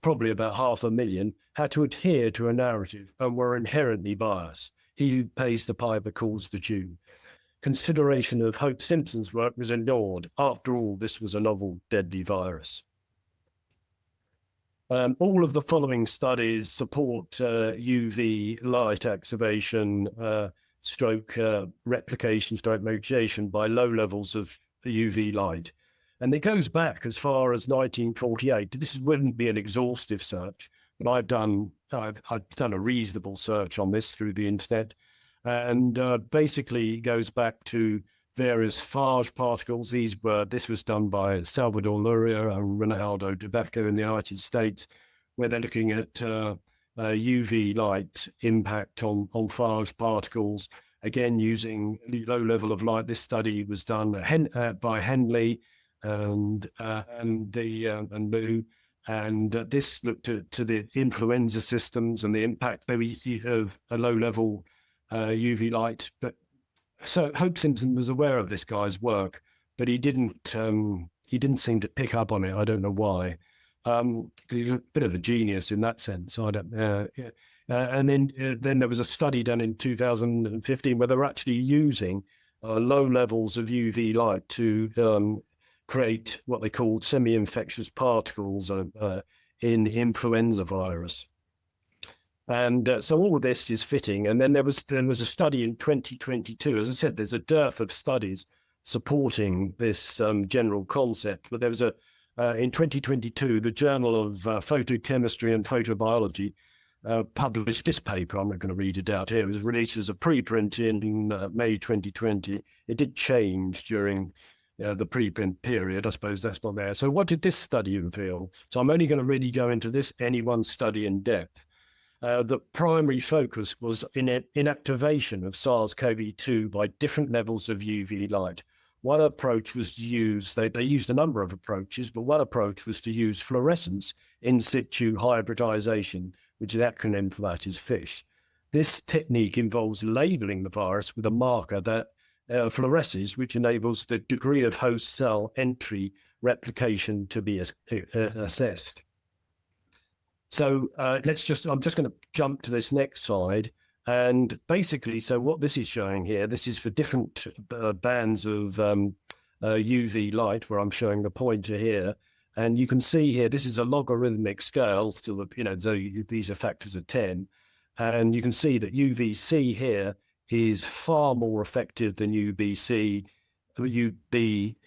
probably about 500,000, had to adhere to a narrative and were inherently biased. He who pays the piper calls the tune. Consideration of Hope-Simpson's work was ignored. After all, this was a novel, deadly virus. All of the following studies support UV light activation, replication, mutation by low levels of UV light. And it goes back as far as 1948. This wouldn't be an exhaustive search, but I've done a reasonable search on this through the internet. And basically it goes back to various phage particles. This was done by Salvador Luria and Ronaldo Dubafco in the United States, where they're looking at UV light impact on phage particles, again using low level of light. This study was done by Henley and Mu, and this looked at to the influenza systems and the impact of a low level UV light. But so Hope-Simpson was aware of this guy's work, but he didn't seem to pick up on it. I don't know why. He's a bit of a genius in that sense. I don't. And then there was a study done in 2015 where they were actually using low levels of UV light to create what they called semi-infectious particles in influenza virus. And so all of this is fitting. And then there was a study in 2022. As I said, there's a dearth of studies supporting this general concept. But there was in 2022, the Journal of Photochemistry and Photobiology published this paper. I'm not going to read it out here. It was released as a preprint in May 2020. It did change during the preprint period. I suppose that's not there. So what did this study reveal? So I'm only going to really go into any one study in depth. The primary focus was in inactivation of SARS-CoV-2 by different levels of UV light, one approach was to use, they used a number of approaches, but one approach was to use fluorescence in situ hybridization, which the acronym for that is FISH. This technique involves labeling the virus with a marker that fluoresces, which enables the degree of host cell entry replication to be assessed. So I'm just going to jump to this next slide. And basically, so what this is showing here, this is for different bands of UV light, where I'm showing the pointer here. And you can see here, this is a logarithmic scale, still, these are factors of 10. And you can see that UVC here is far more effective than UVB,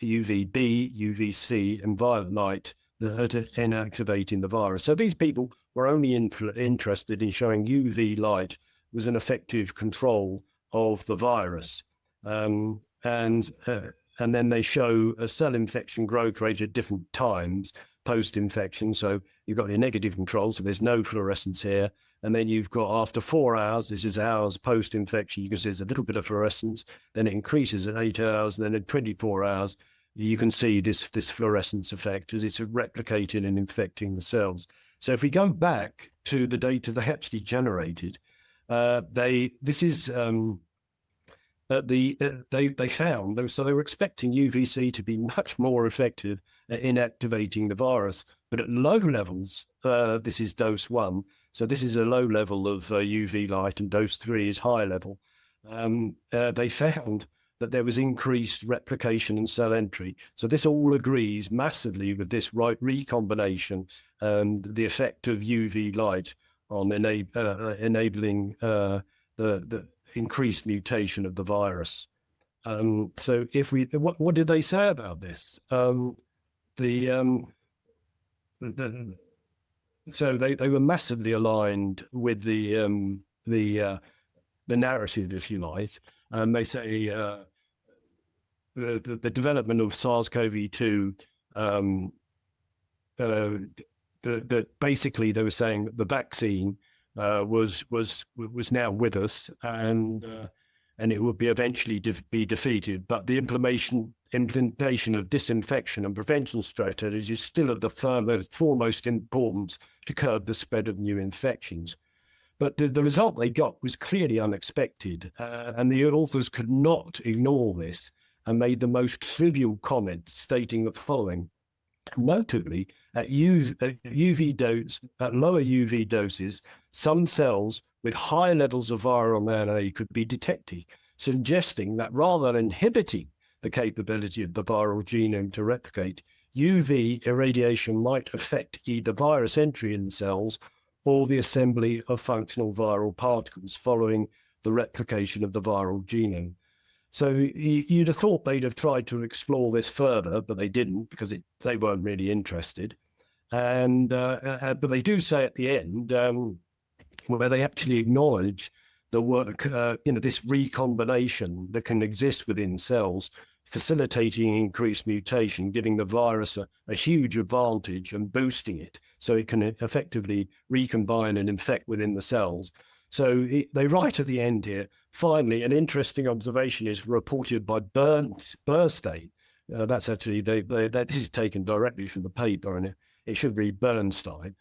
UVC, and violet light that are inactivating the virus. So these people were only interested in showing UV light was an effective control of the virus. And then they show a cell infection growth rate at different times post-infection. So you've got your negative control, so there's no fluorescence here. And then you've got after 4 hours, this is hours post-infection, you can see there's a little bit of fluorescence, then it increases at 8 hours, and then at 24 hours, you can see this fluorescence effect as it's replicating and infecting the cells. So if we go back to the data they actually generated, they found, so they were expecting UVC to be much more effective at inactivating the virus, but at low levels, this is dose 1, so this is a low level of UV light, and dose 3 is high level. They found that there was increased replication and cell entry. So this all agrees massively with this recombination, the effect of UV light on enabling the increased mutation of the virus. So if we, what did they say about this? So they were massively aligned with the narrative, if you like. They say the development of SARS-CoV-2, that basically they were saying that the vaccine was now with us, and it would be eventually be defeated. But the implementation of disinfection and prevention strategies is still of the foremost importance to curb the spread of new infections. But the result they got was clearly unexpected, and the authors could not ignore this and made the most trivial comment stating the following. Notably, at lower UV doses, some cells with high levels of viral RNA could be detected, suggesting that rather than inhibiting the capability of the viral genome to replicate, UV irradiation might affect either virus entry in the cells or the assembly of functional viral particles following the replication of the viral genome. So you'd have thought they'd have tried to explore this further, but they didn't, because they weren't really interested. And but they do say at the end, where they actually acknowledge the work, this recombination that can exist within cells, facilitating increased mutation, giving the virus a huge advantage and boosting it so it can effectively recombine and infect within the cells. So they write at the end here, finally, an interesting observation is reported by Bernstein. That's actually, this is taken directly from the paper, and it should read Bernstein,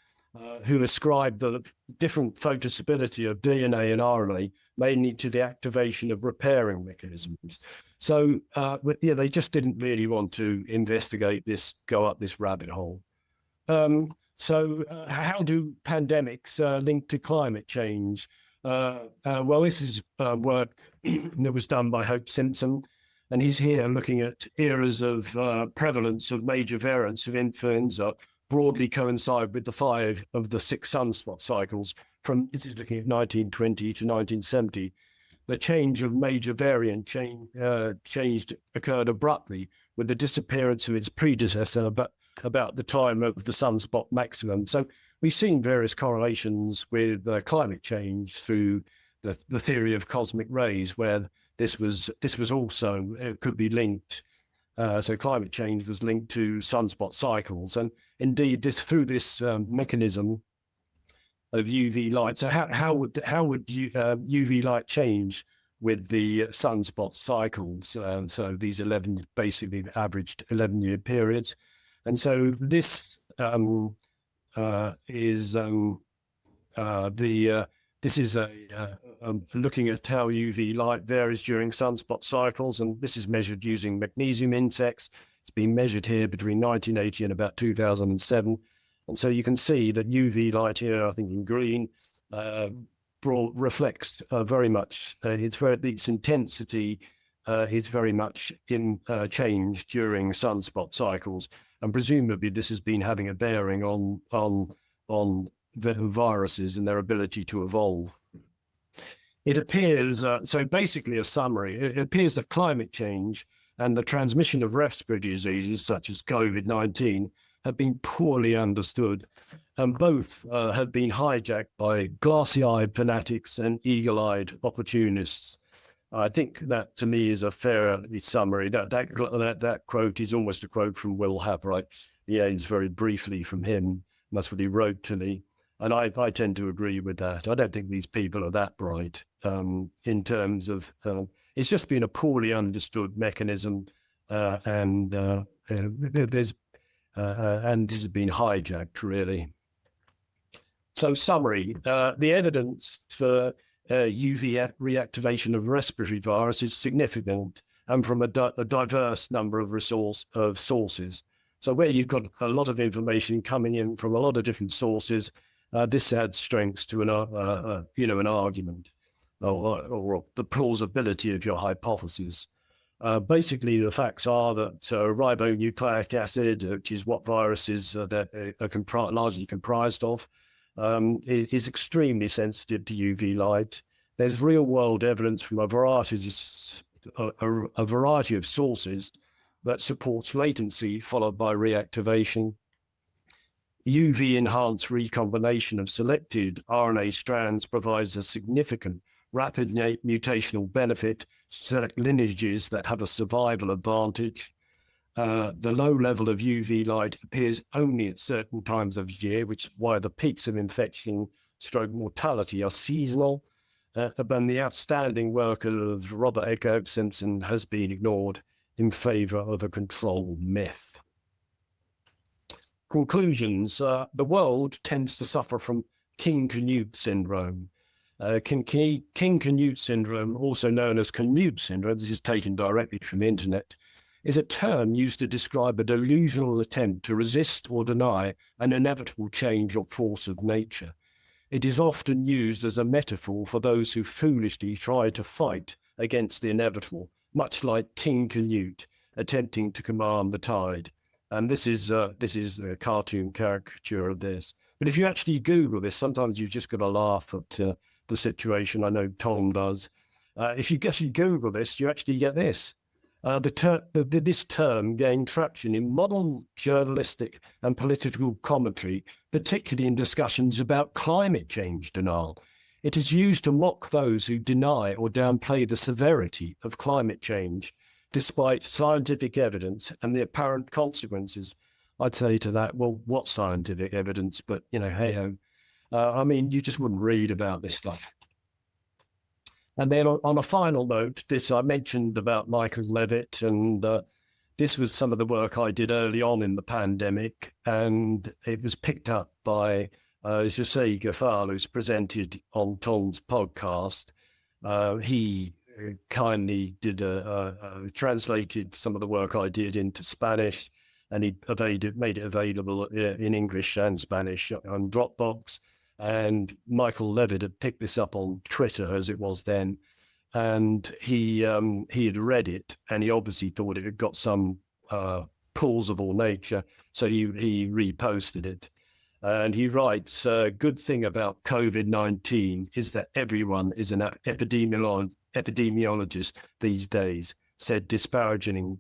who ascribed the different photostability of DNA and RNA mainly to the activation of repairing mechanisms. So they just didn't really want to investigate this, go up this rabbit hole. So how do pandemics link to climate change? Well, this is work that was done by Hope-Simpson, and he's here looking at eras of prevalence of major variants of influenza broadly coincide with the 5 of the 6 sunspot cycles this is looking at 1920 to 1970. The change of major variant occurred abruptly with the disappearance of its predecessor, but about the time of the sunspot maximum. So we've seen various correlations with climate change through the theory of cosmic rays, where this was also, it could be linked. So climate change was linked to sunspot cycles, and indeed through this mechanism of UV light. So how would UV light change with the sunspot cycles. So these 11, basically averaged 11-year periods. And so this is this is looking at how UV light varies during sunspot cycles, and this is measured using magnesium index. It's been measured here between 1980 and about 2007. And so you can see that UV light here, I think in green, reflects very much, its intensity is very much in change during sunspot cycles. And presumably this has been having a bearing on the viruses and their ability to evolve. It appears, so basically a summary, it appears that climate change and the transmission of respiratory diseases such as COVID-19 have been poorly understood, and both have been hijacked by glassy-eyed fanatics and eagle-eyed opportunists. I think that, to me, is a fair summary. That quote is almost a quote from Will Habright. He ends very briefly from him. That's what he wrote to me. And I tend to agree with that. I don't think these people are that bright in terms of, it's just been a poorly understood mechanism, and this has been hijacked, really. So summary, the evidence for UV reactivation of respiratory virus is significant and from a diverse number of sources. So where you've got a lot of information coming in from a lot of different sources, this adds strength to an argument or the plausibility of your hypothesis. Basically, the facts are that ribonucleic acid, which is what viruses that are largely comprised of, is extremely sensitive to UV light. There's real-world evidence from a variety of sources that supports latency followed by reactivation. UV-enhanced recombination of selected RNA strands provides a significant rapid mutational benefit to select lineages that have a survival advantage. The low level of UV light appears only at certain times of year, which is why the peaks of infection / mortality are seasonal. But the outstanding work of Robert Edgar Hope-Simpson has been ignored in favor of a control myth. Conclusions. The world tends to suffer from King-Canute syndrome. King-Canute syndrome, also known as Canute syndrome, this is taken directly from the internet, is a term used to describe a delusional attempt to resist or deny an inevitable change or force of nature. It is often used as a metaphor for those who foolishly try to fight against the inevitable, much like King Canute attempting to command the tide. And this is a cartoon caricature of this. But if you actually Google this, sometimes you've just got to laugh at the situation. I know Tom does. If you actually Google this, you actually get this. This term gained traction in modern journalistic and political commentary, particularly in discussions about climate change denial. It is used to mock those who deny or downplay the severity of climate change, despite scientific evidence and the apparent consequences. I'd say to that, well, what scientific evidence? But, hey-ho. I mean, you just wouldn't read about this stuff. And then on a final note, this I mentioned about Michael Levitt, and this was some of the work I did early on in the pandemic, and it was picked up by José Gafal, who's presented on Tom's podcast. He kindly did translated some of the work I did into Spanish, and he made it available in English and Spanish on Dropbox. And Michael Levitt had picked this up on Twitter, as it was then, and he had read it, and he obviously thought it had got some plausible nature, so he reposted it. And he writes, good thing about COVID-19 is that everyone is an epidemiologist these days, said disparaging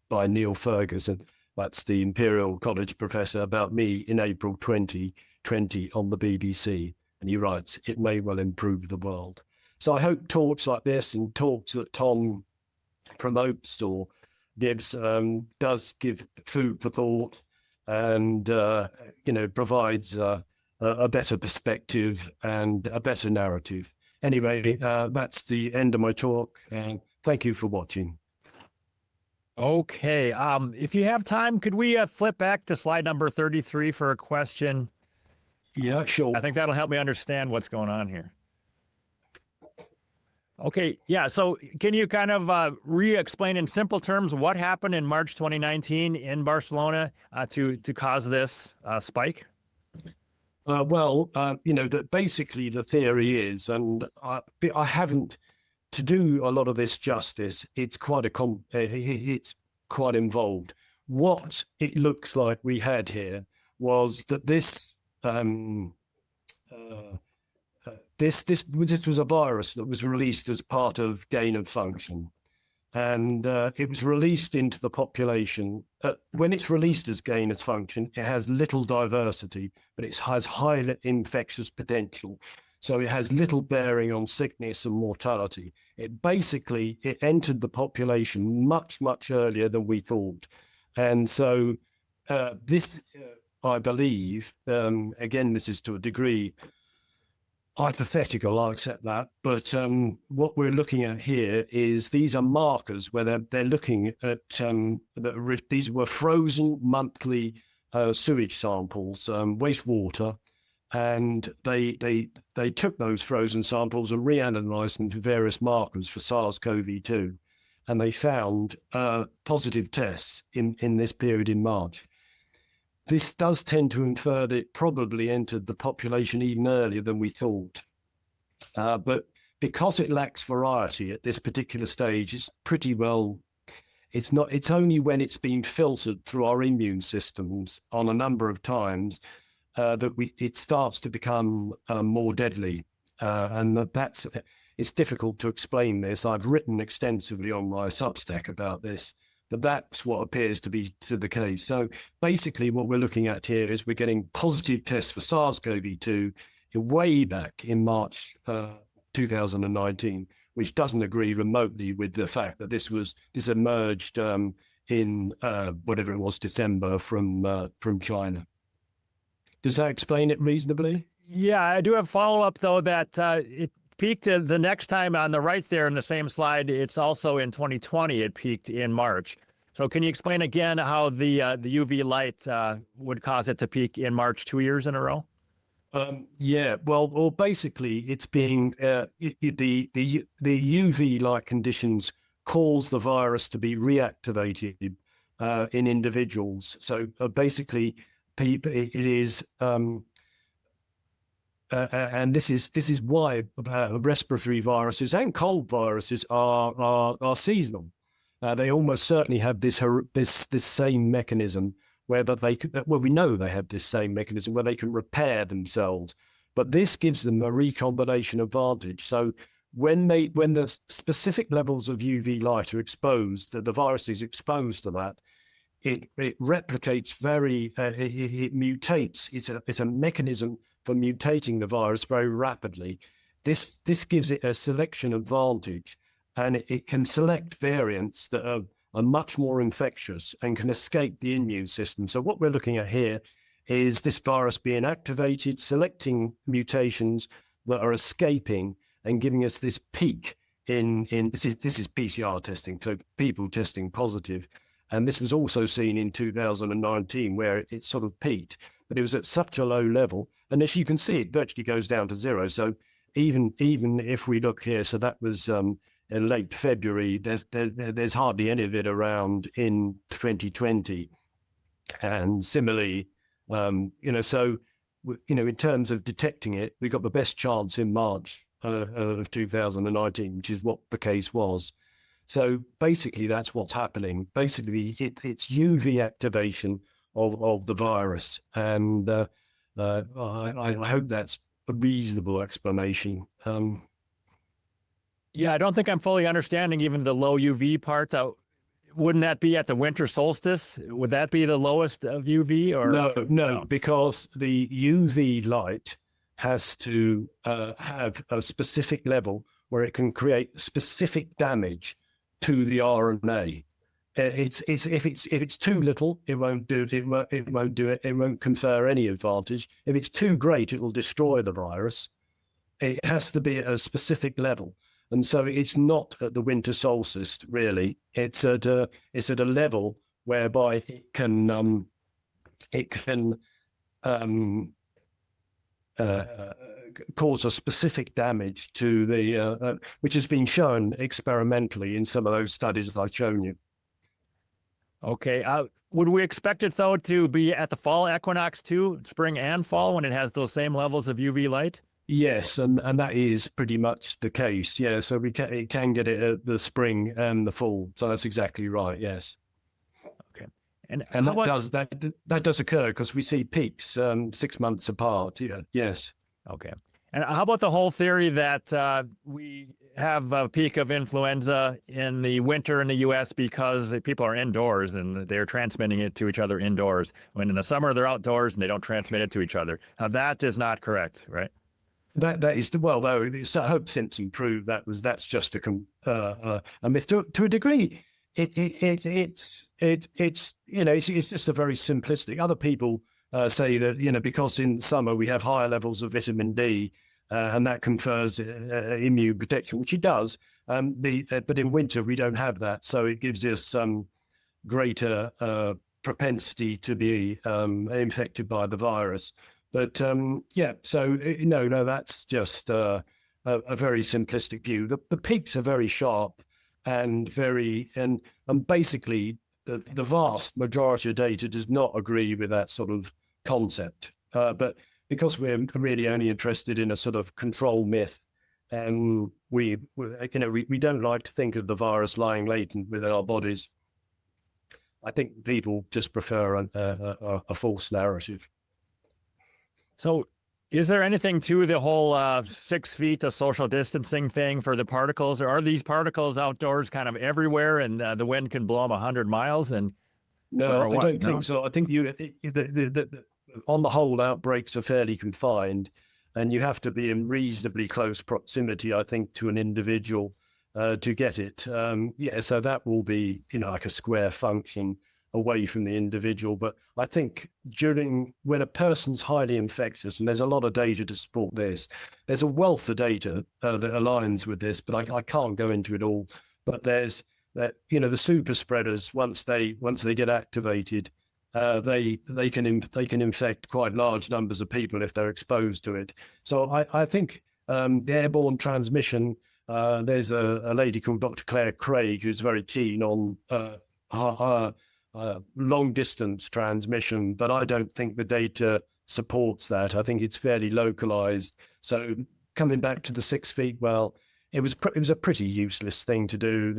by Neil Ferguson, that's the Imperial College professor, about me in April 2020 on the BBC. And he writes, it may well improve the world. So I hope talks like this and talks that Tom promotes or gives does give food for thought and provides a better perspective and a better narrative. Anyway, that's the end of my talk. And thank you for watching. Okay. If you have time, could we flip back to slide number 33 for a question? Yeah, sure. I think that'll help me understand what's going on here. Okay. Yeah. So can you kind of re-explain in simple terms what happened in March 2019 in Barcelona to cause this spike? That basically the theory is, and I haven't, to do a lot of this justice, it's quite involved. What it looks like we had here was that this was a virus that was released as part of gain of function, and it was released into the population. When it's released as gain of function, it has little diversity, but it has high infectious potential. So it has little bearing on sickness and mortality. It entered the population much, much earlier than we thought. And so I believe, again, this is to a degree hypothetical, I'll accept that. But what we're looking at here is these are markers where they're looking at, these were frozen monthly sewage samples, wastewater, and they took those frozen samples and reanalyzed them for various markers for SARS-CoV-2, and they found positive tests in this period in March. This does tend to infer that it probably entered the population even earlier than we thought. But because it lacks variety at this particular stage, it's pretty well, it's only when it's been filtered through our immune systems on a number of times that it starts to become more deadly. It's difficult to explain this. I've written extensively on my Substack about this, but that's what appears to be the case. So basically what we're looking at here is we're getting positive tests for SARS-CoV-2 way back in March 2019, which doesn't agree remotely with the fact that this emerged in whatever it was, December from China. Does that explain it reasonably? Yeah, I do have follow-up, though, that it peaked the next time on the right there in the same slide. It's also in 2020. It peaked in March. So can you explain again how the UV light would cause it to peak in March 2 years in a row? Well, basically, it's being the UV light conditions cause the virus to be reactivated in individuals. So basically, it is, and this is why respiratory viruses and cold viruses are seasonal. They almost certainly have this same mechanism we know they have this same mechanism where they can repair themselves, but this gives them a recombination advantage. So when the specific levels of UV light are exposed, the virus is exposed to that, it replicates it mutates. It's a mechanism for mutating the virus very rapidly. This gives it a selection advantage, and it can select variants that are much more infectious and can escape the immune system. So what we're looking at here is this virus being activated, selecting mutations that are escaping and giving us this peak in this is PCR testing, so people testing positive. And this was also seen in 2019 where it sort of peaked, but it was at such a low level. And as you can see, it virtually goes down to zero. So even if we look here, so that was in late February, there's hardly any of it around in 2020. And similarly, in terms of detecting it, we got the best chance in March of 2019, which is what the case was. So basically, that's what's happening. Basically, it's UV activation of the virus. And I hope that's a reasonable explanation. Yeah, I don't think I'm fully understanding even the low UV part. Wouldn't that be at the winter solstice? Would that be the lowest of UV? Or no, because the UV light has to have a specific level where it can create specific damage to the RNA. If it's too little, it won't do it. It won't confer any advantage. If it's too great, it will destroy the virus. it has to be at a specific level. And so it's not at the winter solstice, really. It's at a level whereby it can cause a specific damage to the which has been shown experimentally in some of those studies that I've shown you. Okay. Would we expect it, though, to be at the fall equinox too, spring and fall, when it has those same levels of UV light? Yes, and that is pretty much the case. Yeah, so it can get it at the spring and the fall. So that's exactly right. Yes. Okay. And that does occur because we see peaks 6 months apart. Yeah. Yes. Okay. And how about the whole theory that we have a peak of influenza in the winter in the U.S. because people are indoors and they're transmitting it to each other indoors, when in the summer they're outdoors and they don't transmit it to each other? Now, that is not correct, right? That is well, though. Hope-Simpson proved that's just a myth to a degree. It's just a very simplistic. Other people say that because in summer we have higher levels of vitamin D, and that confers immune protection, which it does. But in winter we don't have that, so it gives us greater propensity to be infected by the virus. But so no, that's just a very simplistic view. The peaks are very sharp and basically the vast majority of data does not agree with that sort of concept. But because we're really only interested in a sort of control myth, and we don't like to think of the virus lying latent within our bodies, I think people just prefer a false narrative. So is there anything to the whole 6 feet of social distancing thing for the particles? Or are these particles outdoors kind of everywhere and the wind can blow them 100 miles? No, I don't think so. I think on the whole, outbreaks are fairly confined, and you have to be in reasonably close proximity, I think, to an individual to get it. So that will be, like a square function away from the individual. But I think when a person's highly infectious, and there's a lot of data to support this, there's a wealth of data that aligns with this, but I can't go into it all. But there's that, the super spreaders, once they get activated, they can infect quite large numbers of people if they're exposed to it. So I think the airborne transmission, there's a lady called Dr. Claire Craig who's very keen on long distance transmission, but I don't think the data supports that. I think it's fairly localized. So coming back to the 6 feet, well, it was a pretty useless thing to do.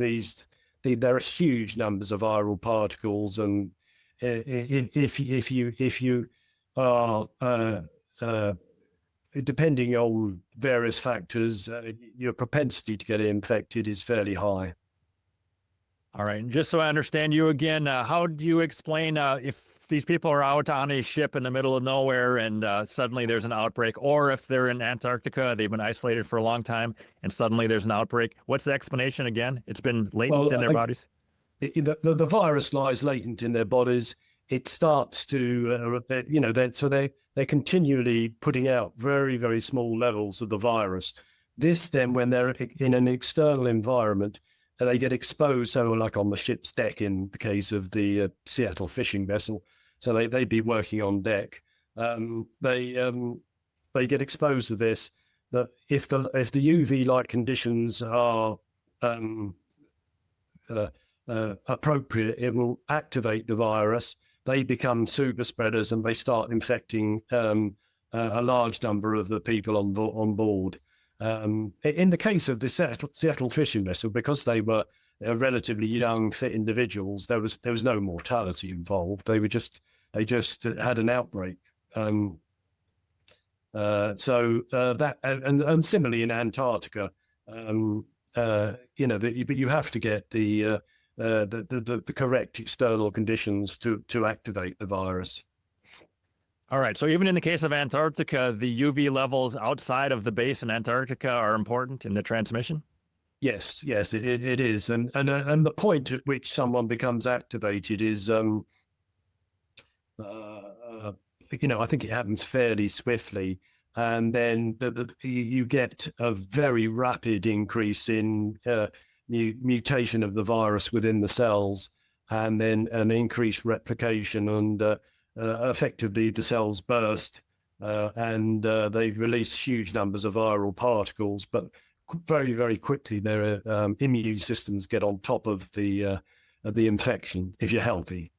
There are huge numbers of viral particles, and if you are depending on various factors, your propensity to get infected is fairly high. All right. And just so I understand you again, how do you explain if these people are out on a ship in the middle of nowhere and suddenly there's an outbreak, or if they're in Antarctica, they've been isolated for a long time and suddenly there's an outbreak? What's the explanation again? It's been latent in their bodies? The virus lies latent in their bodies. It starts to, they're continually putting out very, very small levels of the virus. This then, when they're in an external environment, they get exposed, so like on the ship's deck in the case of the Seattle fishing vessel. So they'd be working on deck. They get exposed to this. That if the UV light conditions are appropriate, it will activate the virus. They become super spreaders and they start infecting a large number of the people on board. In the case of the Seattle fishing vessel, because they were relatively young, fit individuals, there was no mortality involved. They just had an outbreak. But similarly in Antarctica, but you have to get the correct external conditions to activate the virus. All right. So even in the case of Antarctica, the UV levels outside of the base in Antarctica are important in the transmission? Yes, it is. And the point at which someone becomes activated is, I think it happens fairly swiftly. and then you get a very rapid increase in mutation of the virus within the cells, and then an increased replication, and effectively the cells burst, and they release huge numbers of viral particles, but very, very quickly their immune systems get on top of the infection if you're healthy.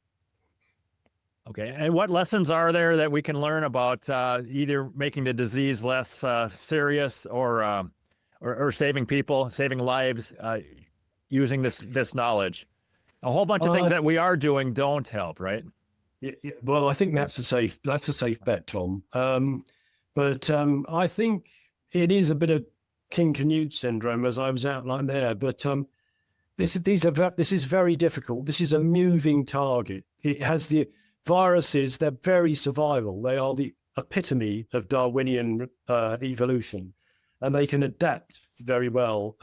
Okay, and what lessons are there that we can learn about either making the disease less serious, or saving people, saving lives, using this knowledge? A whole bunch of things that we are doing don't help, right? Yeah, well, I think that's a safe bet, Tom. But I think it is a bit of King Canute syndrome, as I was outlined there. But this is very difficult. This is a moving target. It has the viruses. They're very survival. They are the epitome of Darwinian evolution, and they can adapt very well.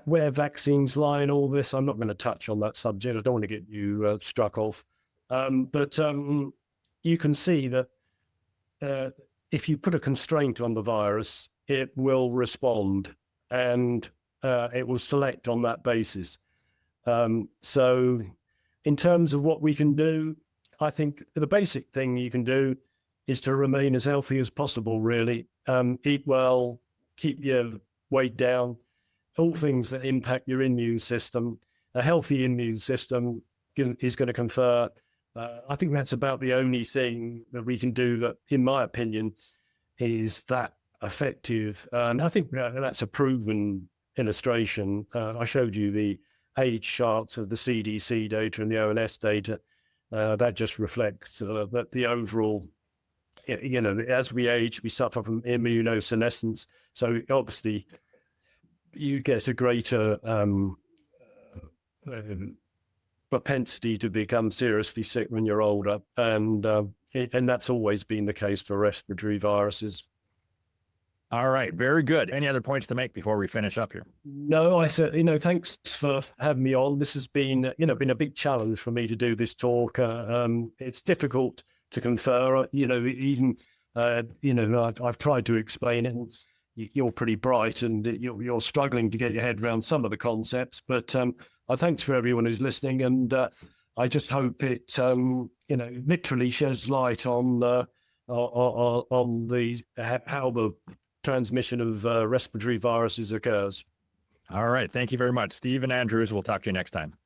Where vaccines lie in all this, I'm not going to touch on that subject. I don't want to get you struck off. But you can see that if you put a constraint on the virus, it will respond, and it will select on that basis. So in terms of what we can do, I think the basic thing you can do is to remain as healthy as possible, really. Eat well, keep your weight down, all things that impact your immune system. A healthy immune system is going to confer. I think that's about the only thing that we can do that, in my opinion, is that effective. And I think that's a proven illustration. I showed you the age charts of the CDC data and the ONS data. That just reflects that the overall, as we age, we suffer from immunosenescence. So obviously, you get a greater propensity to become seriously sick when you're older, and that's always been the case for respiratory viruses. All right, very good. Any other points to make before we finish up here? No, I said, thanks for having me on. This has been, been a big challenge for me to do this talk. It's difficult to confer, I've tried to explain it. You're pretty bright, and you're struggling to get your head around some of the concepts. But thanks for everyone who's listening, and I just hope it, literally sheds light on how the transmission of respiratory viruses occurs. All right, thank you very much, Steve and Andrews. We'll talk to you next time.